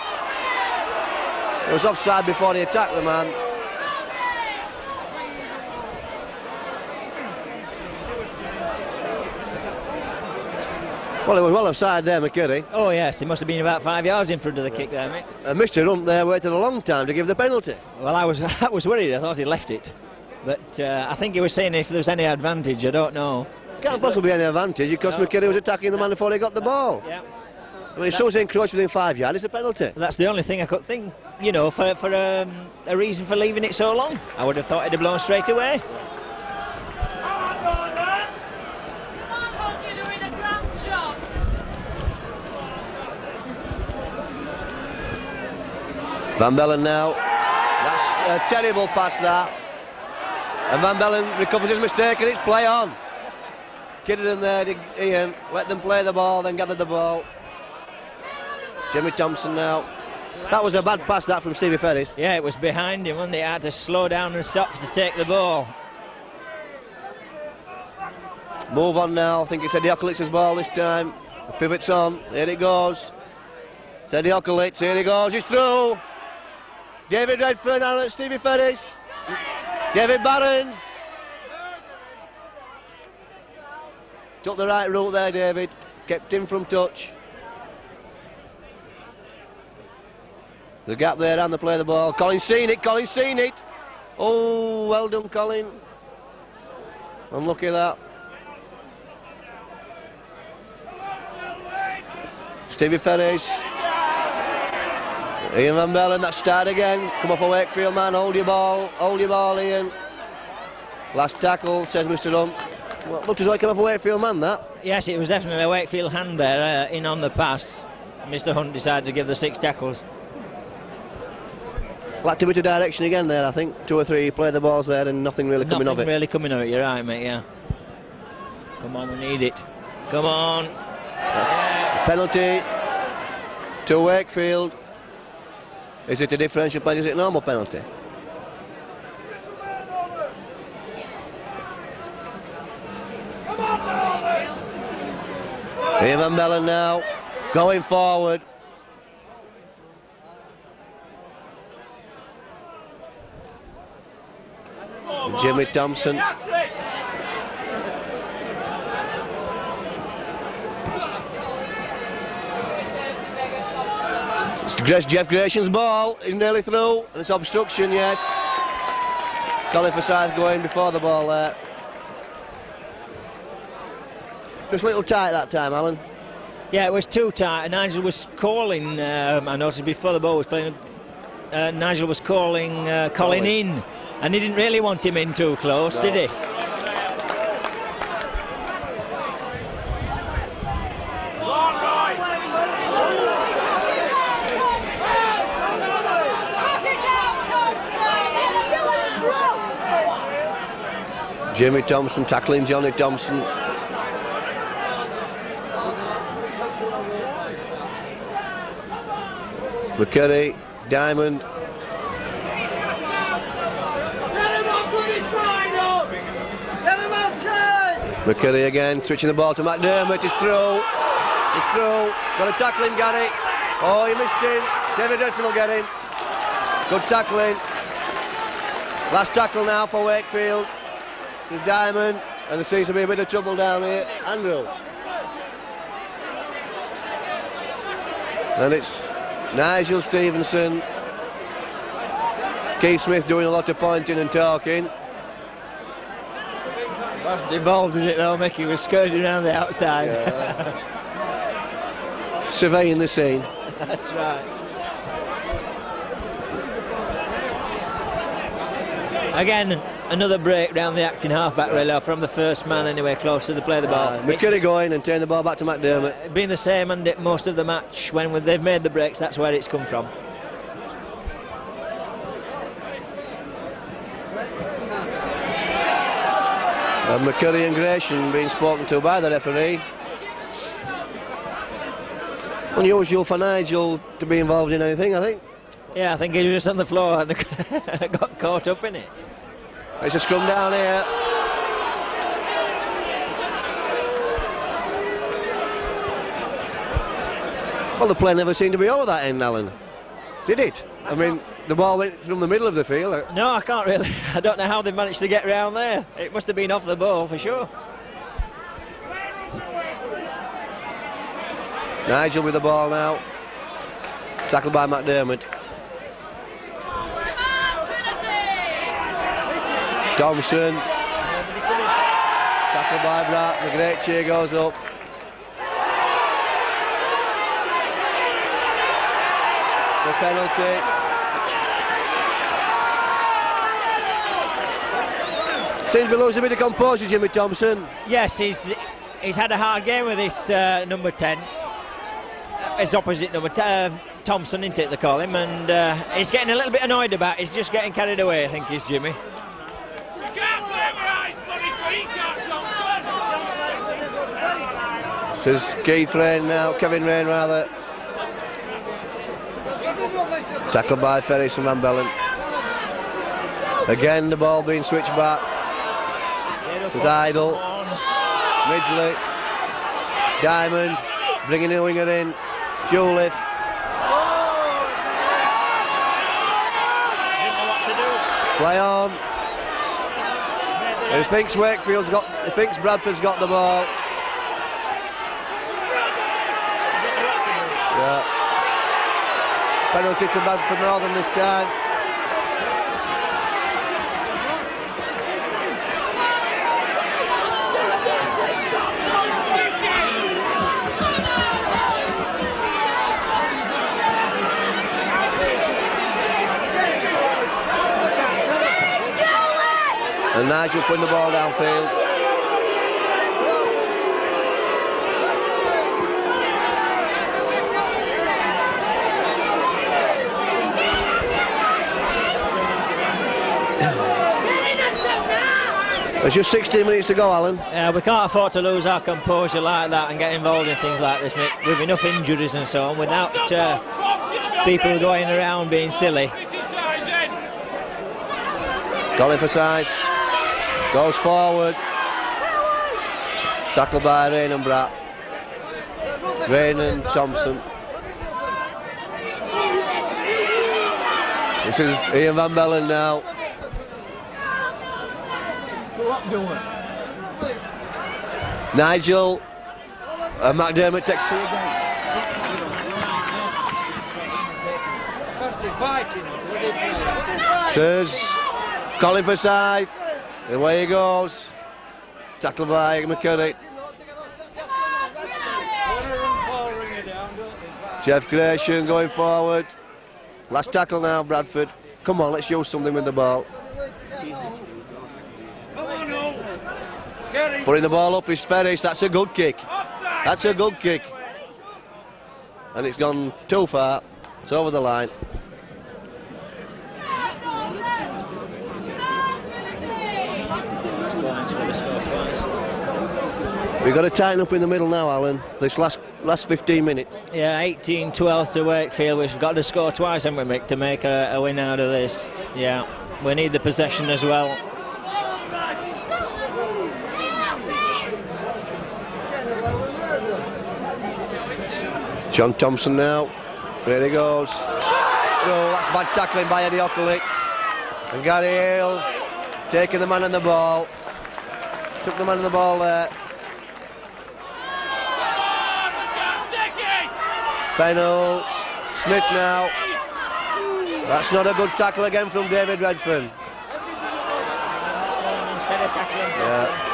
He was offside before he attacked the man. Well, he was well offside there, McCurry. Oh yes, he must have been about 5 yards in front of the kick there, Mick. And Mr. Hunt there waited a long time to give the penalty. Well, I was worried. I thought he left it, but I think he was saying if there was any advantage. I don't know. Can't possibly be any advantage because McCurry was attacking the man before he got the ball. Yeah. I mean, as soon as they encroach within 5 yards, it's a penalty. That's the only thing I could think, you know, for a reason for leaving it so long. I would have thought it'd have blown straight away. You're doing a grand job. Van Bellen now. That's a terrible pass, that. And Van Bellen recovers his mistake, and it's play on. Kidden there, Ian. Let them play the ball, then gather the ball. Jimmy Thompson now. That was a bad pass, that, from Stevie Ferris. Yeah, it was behind him, wasn't it? He had to slow down and stop to take the ball. Move on now. I think it's Eddie Okolitz's ball this time. The pivot's on. Here it goes. It's Eddie Okolitz. Here he goes. He's through. David Redfern and Stevie Ferris. David Barons. Took the right route there, David. Kept him from touch. The gap there and the play the ball. Colin's seen it. Colin's seen it. Oh, well done, Colin. Unlucky that. Stevie Ferris. Ian Van Bellen, that start again. Come off a Wakefield man, hold your ball, Ian. Last tackle, says Mr. Hunt. Well, looked as though it came off a Wakefield man, that. Yes, it was definitely a Wakefield hand there, in on the pass. Mr. Hunt decided to give the 6 tackles. Lacked a bit of direction again there, I think. 2 or 3 played the balls there and nothing really coming of it. Nothing really coming of it, you're right, mate, yeah. Come on, we need it. Come on. That's a penalty to Wakefield. Is it a differential penalty? Is it a normal penalty? Ian Van Bellen now, going forward. Jimmy Thompson. It's Jeff Grayson's ball. He's nearly through, and it's obstruction, yes. Colin Forsyth going before the ball there. Just a little tight that time, Alan. Yeah, it was too tight. Nigel was calling, I noticed before the ball was playing, Nigel was calling Colin in, and he didn't really want him in too close, no. Did he? Jimmy Thompson tackling Johnny Thompson. McCurry, Diamond. McCurry again, switching the ball to McDermott. He's through. He's through. Got to tackle him, Gary. Oh, he missed him. David Redfern will get him. Good tackling. Last tackle now for Wakefield. This is Diamond, and there seems to be a bit of trouble down here. Andrew. And it's Nigel Stevenson. Keith Smith doing a lot of pointing and talking. Wasn't involved in it though, Mickey was skirting around the outside. Yeah. Surveying the scene. That's right. Again, another break round the acting half-back really, from the first man anyway, close to the play the ball. McCurry going and turn the ball back to McDermott. Been the same and most of the match when they've made the breaks, that's where it's come from. And McCurry and Grayson being spoken to by the referee. Unusual for Nigel to be involved in anything, I think. Yeah, I think he was just on the floor and got caught up in it. It's a scrum down here. Well, the play never seemed to be over that end, Alan. Did it? I mean, the ball went from the middle of the field. No, I can't really. I don't know how they managed to get round there. It must have been off the ball for sure. Nigel with the ball now. Tackled by McDermott. Thompson. Tackled by Bratt. The great cheer goes up. for penalty. Seems to be losing a bit of composure, Jimmy Thompson. Yes, he's had a hard game with this number 10. His opposite number Thompson, isn't it, they call him, and he's getting a little bit annoyed about it. He's just getting carried away, I think, is Jimmy. This is Keith Rain now, Kevin Rain rather. Tackled by Ferris and Van Bellen. Again the ball being switched back. This is Idle. Midgley. Diamond. Bringing the winger in. Juliff. Play on. He thinks he thinks Bradford's got the ball. Yeah. Penalty to Bradford Northern this time. And Nigel putting the ball downfield. There's just 16 minutes to go, Alan. Yeah, we can't afford to lose our composure like that and get involved in things like this, mate. With enough injuries and so on, without people going around being silly. Colin Forsyth goes forward. Tackled by Rain and Bratt. Rain and Thompson. This is Ian Van Bellen now. Nigel and McDermott takes two again. Says Colin Forsyth. Away he goes. Tackled by McCurry. Jeff Gratian going forward. Last tackle now, Bradford. Come on, let's use something with the ball. Putting the ball up is Ferris. That's a good kick. That's a good kick. And it's gone too far. It's over the line. We've got to tighten up in the middle now, Alan. This last 15 minutes. Yeah, 18-12 to Wakefield. We've got to score twice, haven't we, Mick, to make a win out of this. Yeah, we need the possession as well. John Thompson now. There he goes. Oh, that's bad tackling by Eddie Ockelitz. And Gary Hale taking the man on the ball. Took the man on the ball there. Fennell. Smith now. That's not a good tackle again from David Redfern. Instead of tackling. Yeah.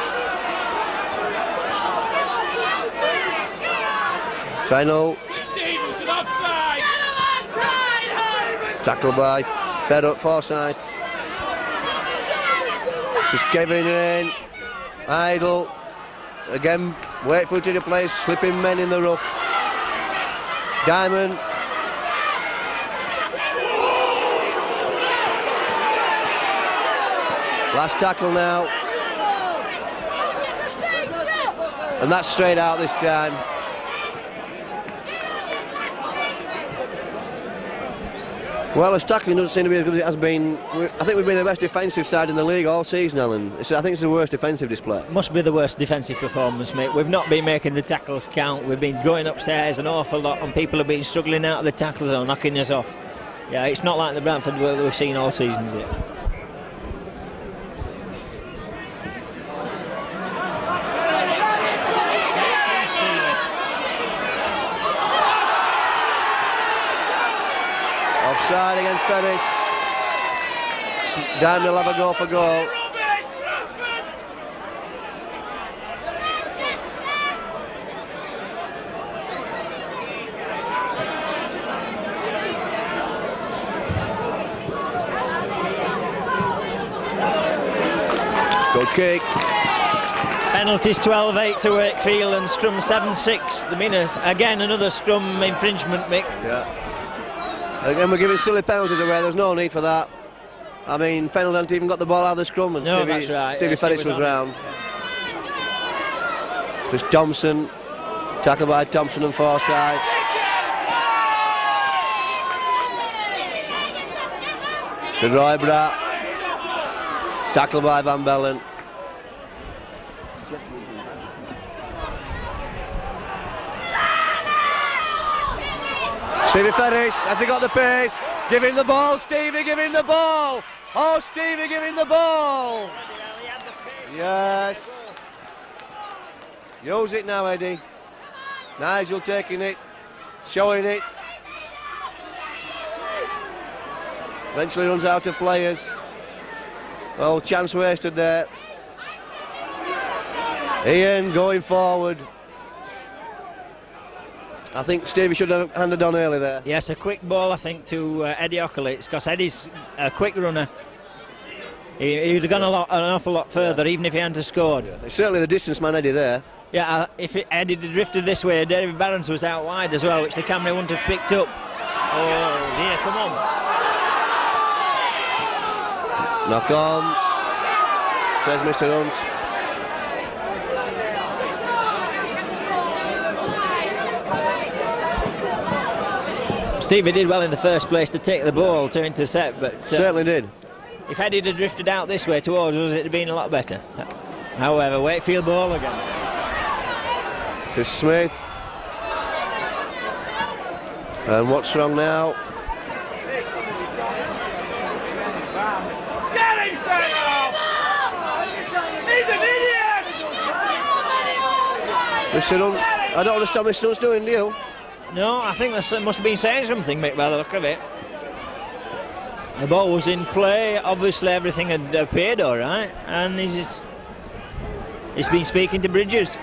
Fennell. Tackled by Forsyth. This is Kevin Rain. Idle. Again, Wakefield to the place, slipping men in the ruck. Diamond. Last tackle now. And that's straight out this time. Well, his tackling doesn't seem to be as good as it has been. I think we've been the best defensive side in the league all season, Alan. I think it's the worst defensive display. Must be the worst defensive performance, mate. We've not been making the tackles count. We've been going upstairs an awful lot, and people have been struggling out of the tackles or knocking us off. Yeah, it's not like the Bradford that we've seen all season, is it? Offside against Ferris. Diamond will have a go for goal. Good kick. Penalties 12-8 to Wakefield and scrum 7-6. The Minas. Again, another scrum infringement, Mick. Yeah. Again, we're giving silly penalties away. There's no need for that. I mean, Fennell hadn't even got the ball out of the scrum, and No, Stevie, that's right. Stevie Ferris was round. Just Thompson, tackle by Thompson and Forsyth. To Roy Bratt, tackle by Van Bellen. Stevie Ferris, has he got the pace? Give him the ball, Stevie, give him the ball! Oh, Stevie, give him the ball! Yes. Use it now, Eddie. Nigel taking it, showing it. Eventually runs out of players. Oh, chance wasted there. Ian going forward. I think Stevie should have handed on early there. Yes, a quick ball, I think, to Eddie Ockerlitz, because Eddie's a quick runner. He would have gone an awful lot further, even if he hadn't have scored. Yeah, certainly the distance man, Eddie, there. Yeah, if Eddie had drifted this way, David Barnes was out wide as well, which the camera wouldn't have picked up. Oh dear, come on. Knock on, says Mr. Hunt. Stevie did well in the first place to take the ball to intercept, but Certainly did. if Eddie had drifted out this way towards us, it'd have been a lot better. However, Wakefield ball again. To Smith. And what's wrong now? Get him, Samuel! He's an idiot! Mr. Hunt, I don't understand what Mr. Hunt's doing, do you? No, I think there must have been saying something, Mick, by the look of it. The ball was in play, obviously everything had appeared all right, and he's been speaking to Bridges.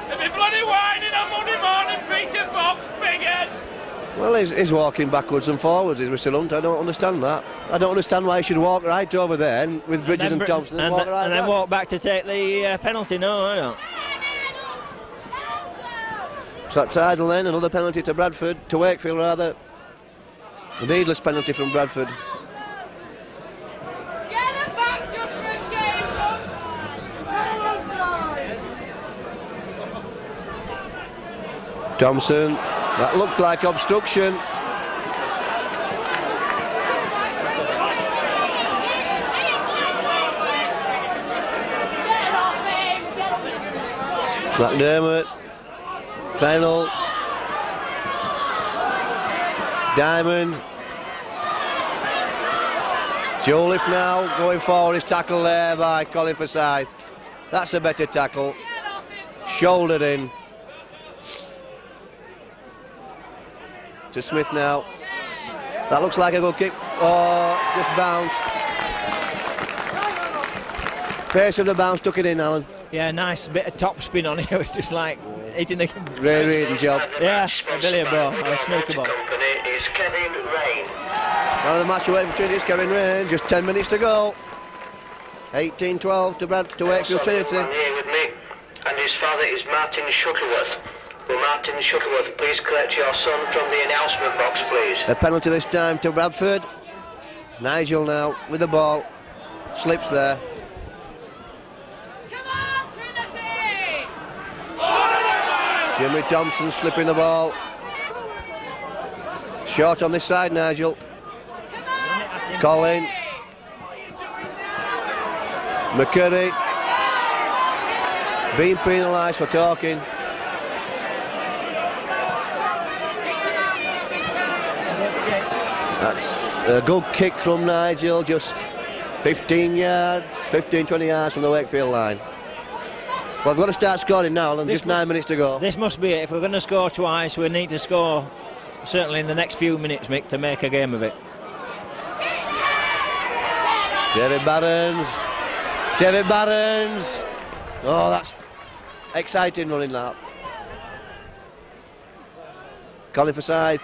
They'll be bloody whining on Monday morning, Peter Fox, big head! Well, he's walking backwards and forwards, is Mr. Hunt. I don't understand that. I don't understand why he should walk right over there and with Bridges and Thompson and walk right and then back. walk back to take the penalty. No, I don't. So that's idle then, another penalty to Bradford, to Wakefield rather. A needless penalty from Bradford. Get it back just for a change, Thompson, that looked like obstruction. McDermott, Fennell, Diamond, Jolliffe now going forward, his tackle there by Colin Forsyth. That's a better tackle, shouldered in. To Smith now, that looks like a good kick, oh, just bounced. Pace of the bounce took it in, Alan. Yeah, nice bit of top spin on it. It was just like hitting a Ray Reardon job. Yeah, a billiard ball, or a snooker ball. Company is Kevin Rain. Now the match away between is Kevin Rain, just 10 minutes to go. 18-12 to Wakefield Trinity. Man here with me, and his father is Martin Shuttleworth. Will Martin Shuttleworth please collect your son from the announcement box, please? A penalty this time to Bradford. Nigel now with the ball, slips there. Come on, Trinity! Jimmy Thompson slipping the ball. Short on this side, Nigel. Colin. McCurry. Being penalised for talking. That's a good kick from Nigel, just 15 yards, 15-20 yards from the Wakefield line. Well, we've got to start scoring now, and just 9 minutes to go. This must be it. If we're going to score twice, we need to score certainly in the next few minutes, Mick, to make a game of it. David Barnes. David Barnes. Oh, that's exciting running that. Colin Forsyth.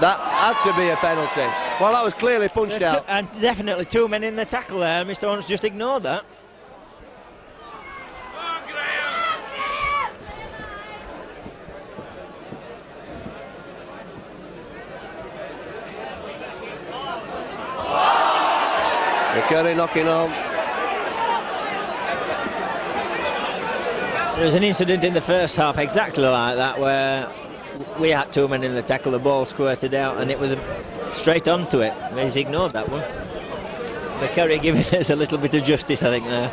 That had to be a penalty. Well, that was clearly punched out. And definitely 2 men in the tackle there. Mr. Hunt's just ignored that. McCurry knocking on. There was an incident in the first half exactly like that where we had 2 men in the tackle, the ball squirted out and it was straight onto it. He's ignored that one. McCurry giving us a little bit of justice, I think, there.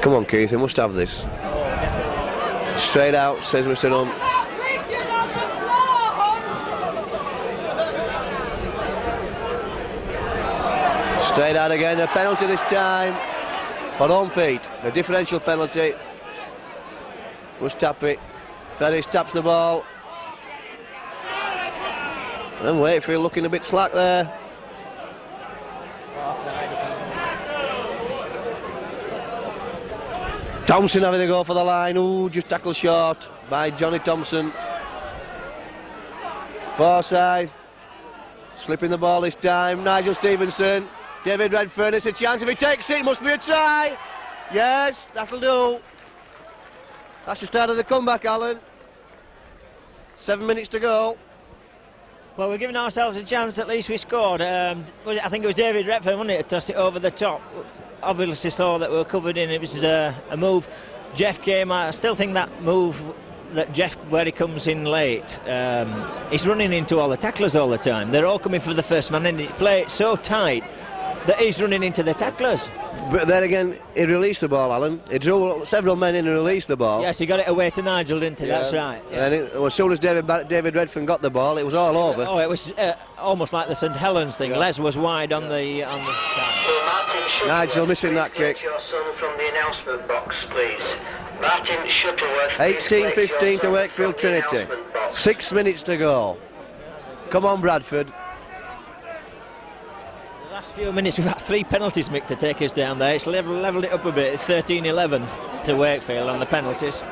Come on, Keith, you must have this. Straight out, says Mr. Hunt. Reaches on the floor, Hunt. Straight out again, a penalty this time for home feet. A differential penalty. Must tap it. Ferris taps the ball. And Wakefield looking a bit slack there. Thompson having to go for the line. Ooh, just tackled short by Johnny Thompson. Forsyth slipping the ball this time. Nigel Stevenson. David Redfern, it's a chance. If he takes it, it must be a try. Yes, that'll do. That's the start of the comeback, Alan. 7 minutes to go. Well, we're giving ourselves a chance, at least we scored. I think it was David Redfern, wasn't it, to toss it over the top. Obviously saw that we were covered in, it was a move. Jeff came, I still think that move, that Jeff, where he comes in late, he's running into all the tacklers all the time. They're all coming for the first man, and he played so tight that he's running into the tacklers. But then again, he released the ball, Alan. He drew several men in and released the ball. Yes, he got it away to Nigel, didn't he? Yeah. That's right. Yeah. And as soon as David Redfern got the ball, it was all over. Oh, it was almost like the St Helens thing. Yeah. Les was wide on the Nigel missing that kick. Your son from the announcement box, please. Martin Shuttleworth. 18-15 to Wakefield Trinity. 6 minutes to go. Come on, Bradford. Last few minutes we've had 3 penalties, Mick, to take us down there. It's levelled it up a bit. It's 13-11 to Wakefield on the penalties. Come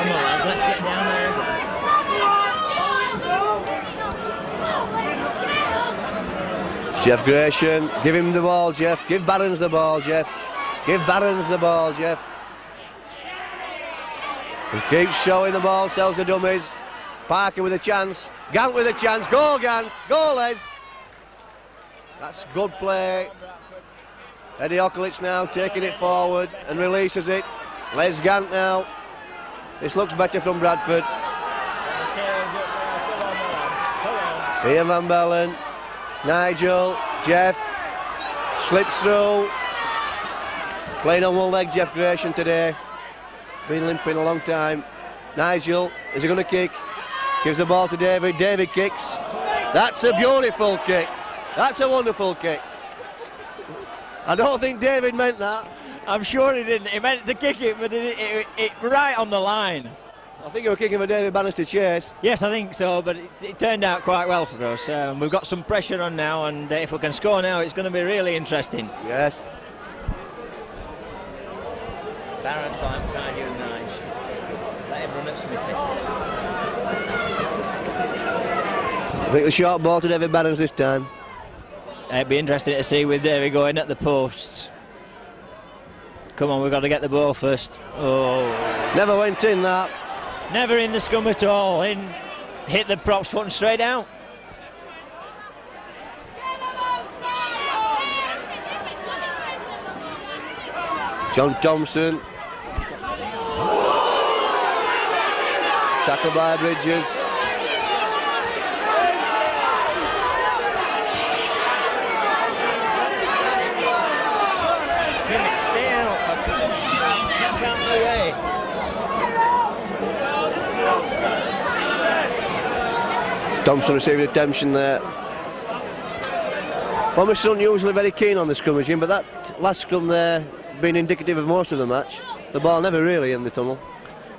on, lads, let's get down there. Jeff Gratian, give him the ball, Jeff. Give Barons the ball, Jeff. Give Barons the ball, Jeff. He keeps showing the ball, sells the dummies. Parker with a chance. Gant with a chance. Go, Gant. Go, Les. That's good play. Eddie Okulitz now taking it forward and releases it. Les Gant now. This looks better from Bradford. Ian Van Bellen. Nigel. Jeff. Slips through. Playing on one leg, Jeff Gratian today. Been limping a long time. Nigel, is he going to kick? Gives the ball to David. David kicks. That's a beautiful kick. That's a wonderful kick. I don't think David meant that. I'm sure he didn't. He meant to kick it, but it right on the line. I think he was kicking for David Bannister chase. Yes, I think so, but it turned out quite well for us. We've got some pressure on now, and if we can score now, it's going to be really interesting. Yes. Barrett beside you and Nige. Let him run at Smithy. I think the short ball to David Barons this time. It'd be interesting to see with Davey going at the posts. Come on, we've got to get the ball first. Oh. Never went in that. Never in the scrum at all. Hit the prop's foot and straight out. John Thompson. Tackle by Bridges. Trimmick, stay out. Keep out of the way. Thompson receiving attention there. Well, Mr. Hunt usually very keen on the scrummaging, but that last scrum there been indicative of most of the match. The ball never really in the tunnel.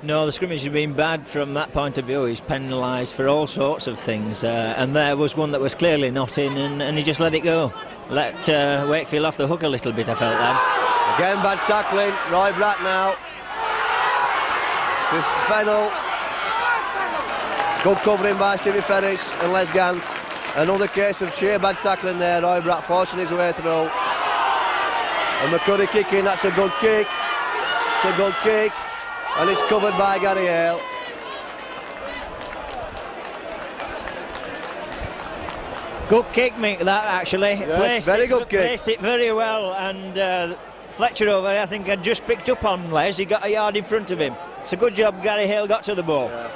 No, the scrimmage has been bad from that point of view. He's penalised for all sorts of things, and there was one that was clearly not in, and he just let it go. Let Wakefield off the hook a little bit, I felt then. Again, bad tackling. Roy Bratt now. This is Fennell. Good covering by Stevie Ferris and Les Gant. Another case of sheer bad tackling there. Roy Bratt forcing his way through. And McCurry kicking, that's a good kick. It's a good kick. And it's covered by Gary Hale. Good kick, Mick, that actually. Yes, very good kick. Placed it very well, and Fletcher over there, I think, had just picked up on Les. He got a yard in front of him. It's a good job Gary Hale got to the ball. Yeah.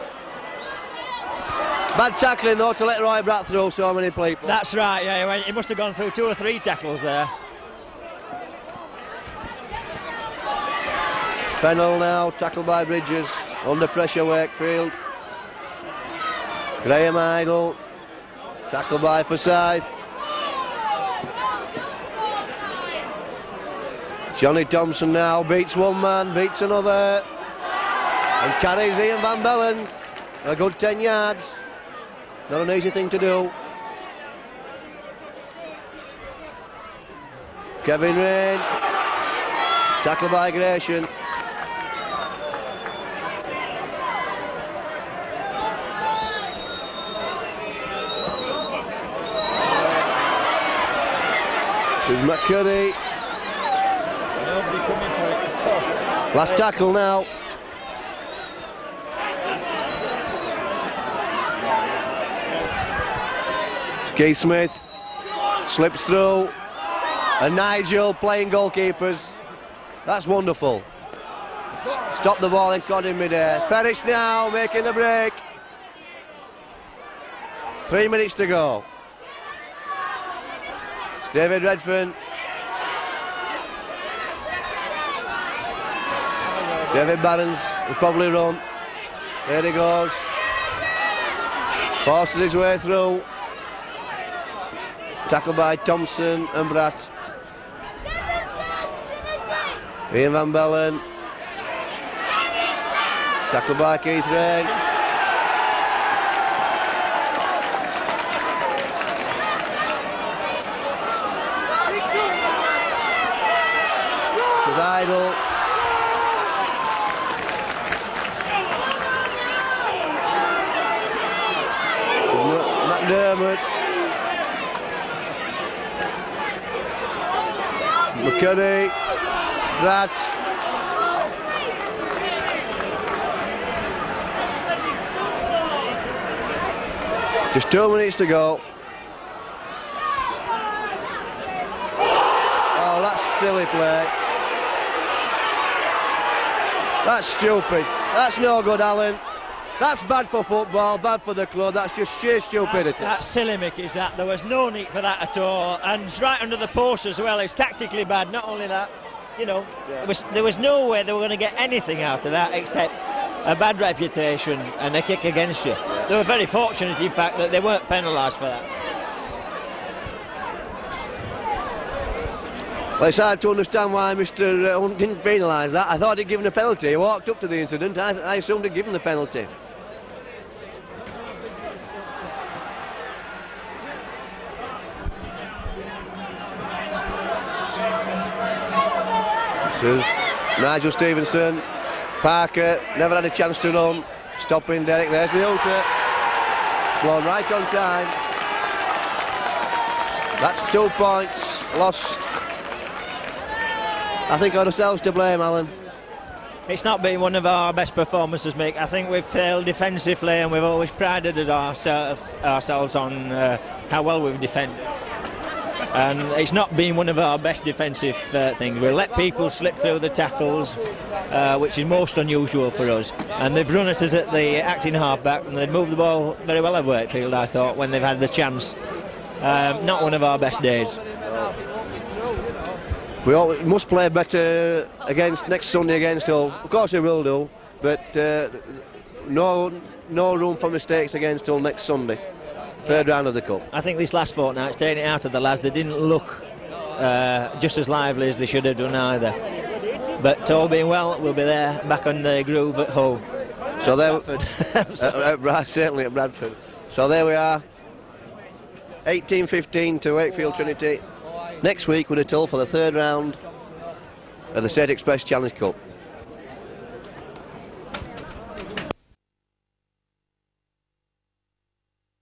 Bad tackling though to let Roy Bratt through so many people. That's right, yeah, he must have gone through 2 or 3 tackles there. Fennell now, tackled by Bridges. Under pressure, Wakefield. Graham Idle, tackled by Forsyth. Johnny Thompson now beats one man, beats another, and carries Ian Van Bellen a good 10 yards. Not an easy thing to do. Kevin Rain, tackled by Gratian. This is McCurry. Nobody coming for it at all. Last tackle now. Keith Smith slips through, and Nigel playing goalkeepers. That's wonderful. Stop the ball and caught in mid-air. Ferris now making the break. 3 minutes to go. It's David Redfern. David Barnes will probably run. There he goes. Forces his way through. Tackled by Thompson and Bratt. Ian Van Bellen. Tackled by Keith Rain. This is Idle. McDermott. McCurry, Bratt. Just 2 minutes to go. Oh, that's silly play. That's stupid. That's no good, Alan. That's bad for football, bad for the club. That's just sheer stupidity. That's silly, Mick, is that. There was no need for that at all. And it's right under the post as well. It's tactically bad. Not only that, you know, there was no way they were going to get anything out of that except a bad reputation and a kick against you. They were very fortunate, in fact, that they weren't penalised for that. Well, it's hard to understand why Mr. Hunt didn't penalise that. I thought he'd given a penalty. He walked up to the incident. I assumed he'd given the penalty. This is Nigel Stevenson. Parker never had a chance to run. Stopping Derek. There's the outer. Blown right on time. That's 2 points lost. I think ourselves to blame, Alan. It's not been one of our best performances, Mick. I think we've failed defensively, and we've always prided ourselves on how well we've defended. And it's not been one of our best defensive things. We let people slip through the tackles, which is most unusual for us. And they've run at us at the acting half-back, and they've moved the ball very well at Wakefield, I thought, when they've had the chance. Not one of our best days. We must play better against next Sunday against Hull. Of course we will do, but no room for mistakes against Hull next Sunday. Third round of the Cup. I think this last fortnight, taking it out of the lads, they didn't look just as lively as they should have done either. But all being well, we'll be there, back on the groove at home. So there, Bradford. certainly at Bradford. So there we are, 18-15 to Wakefield Trinity. Next week we're at Hull for the third round of the State Express Challenge Cup.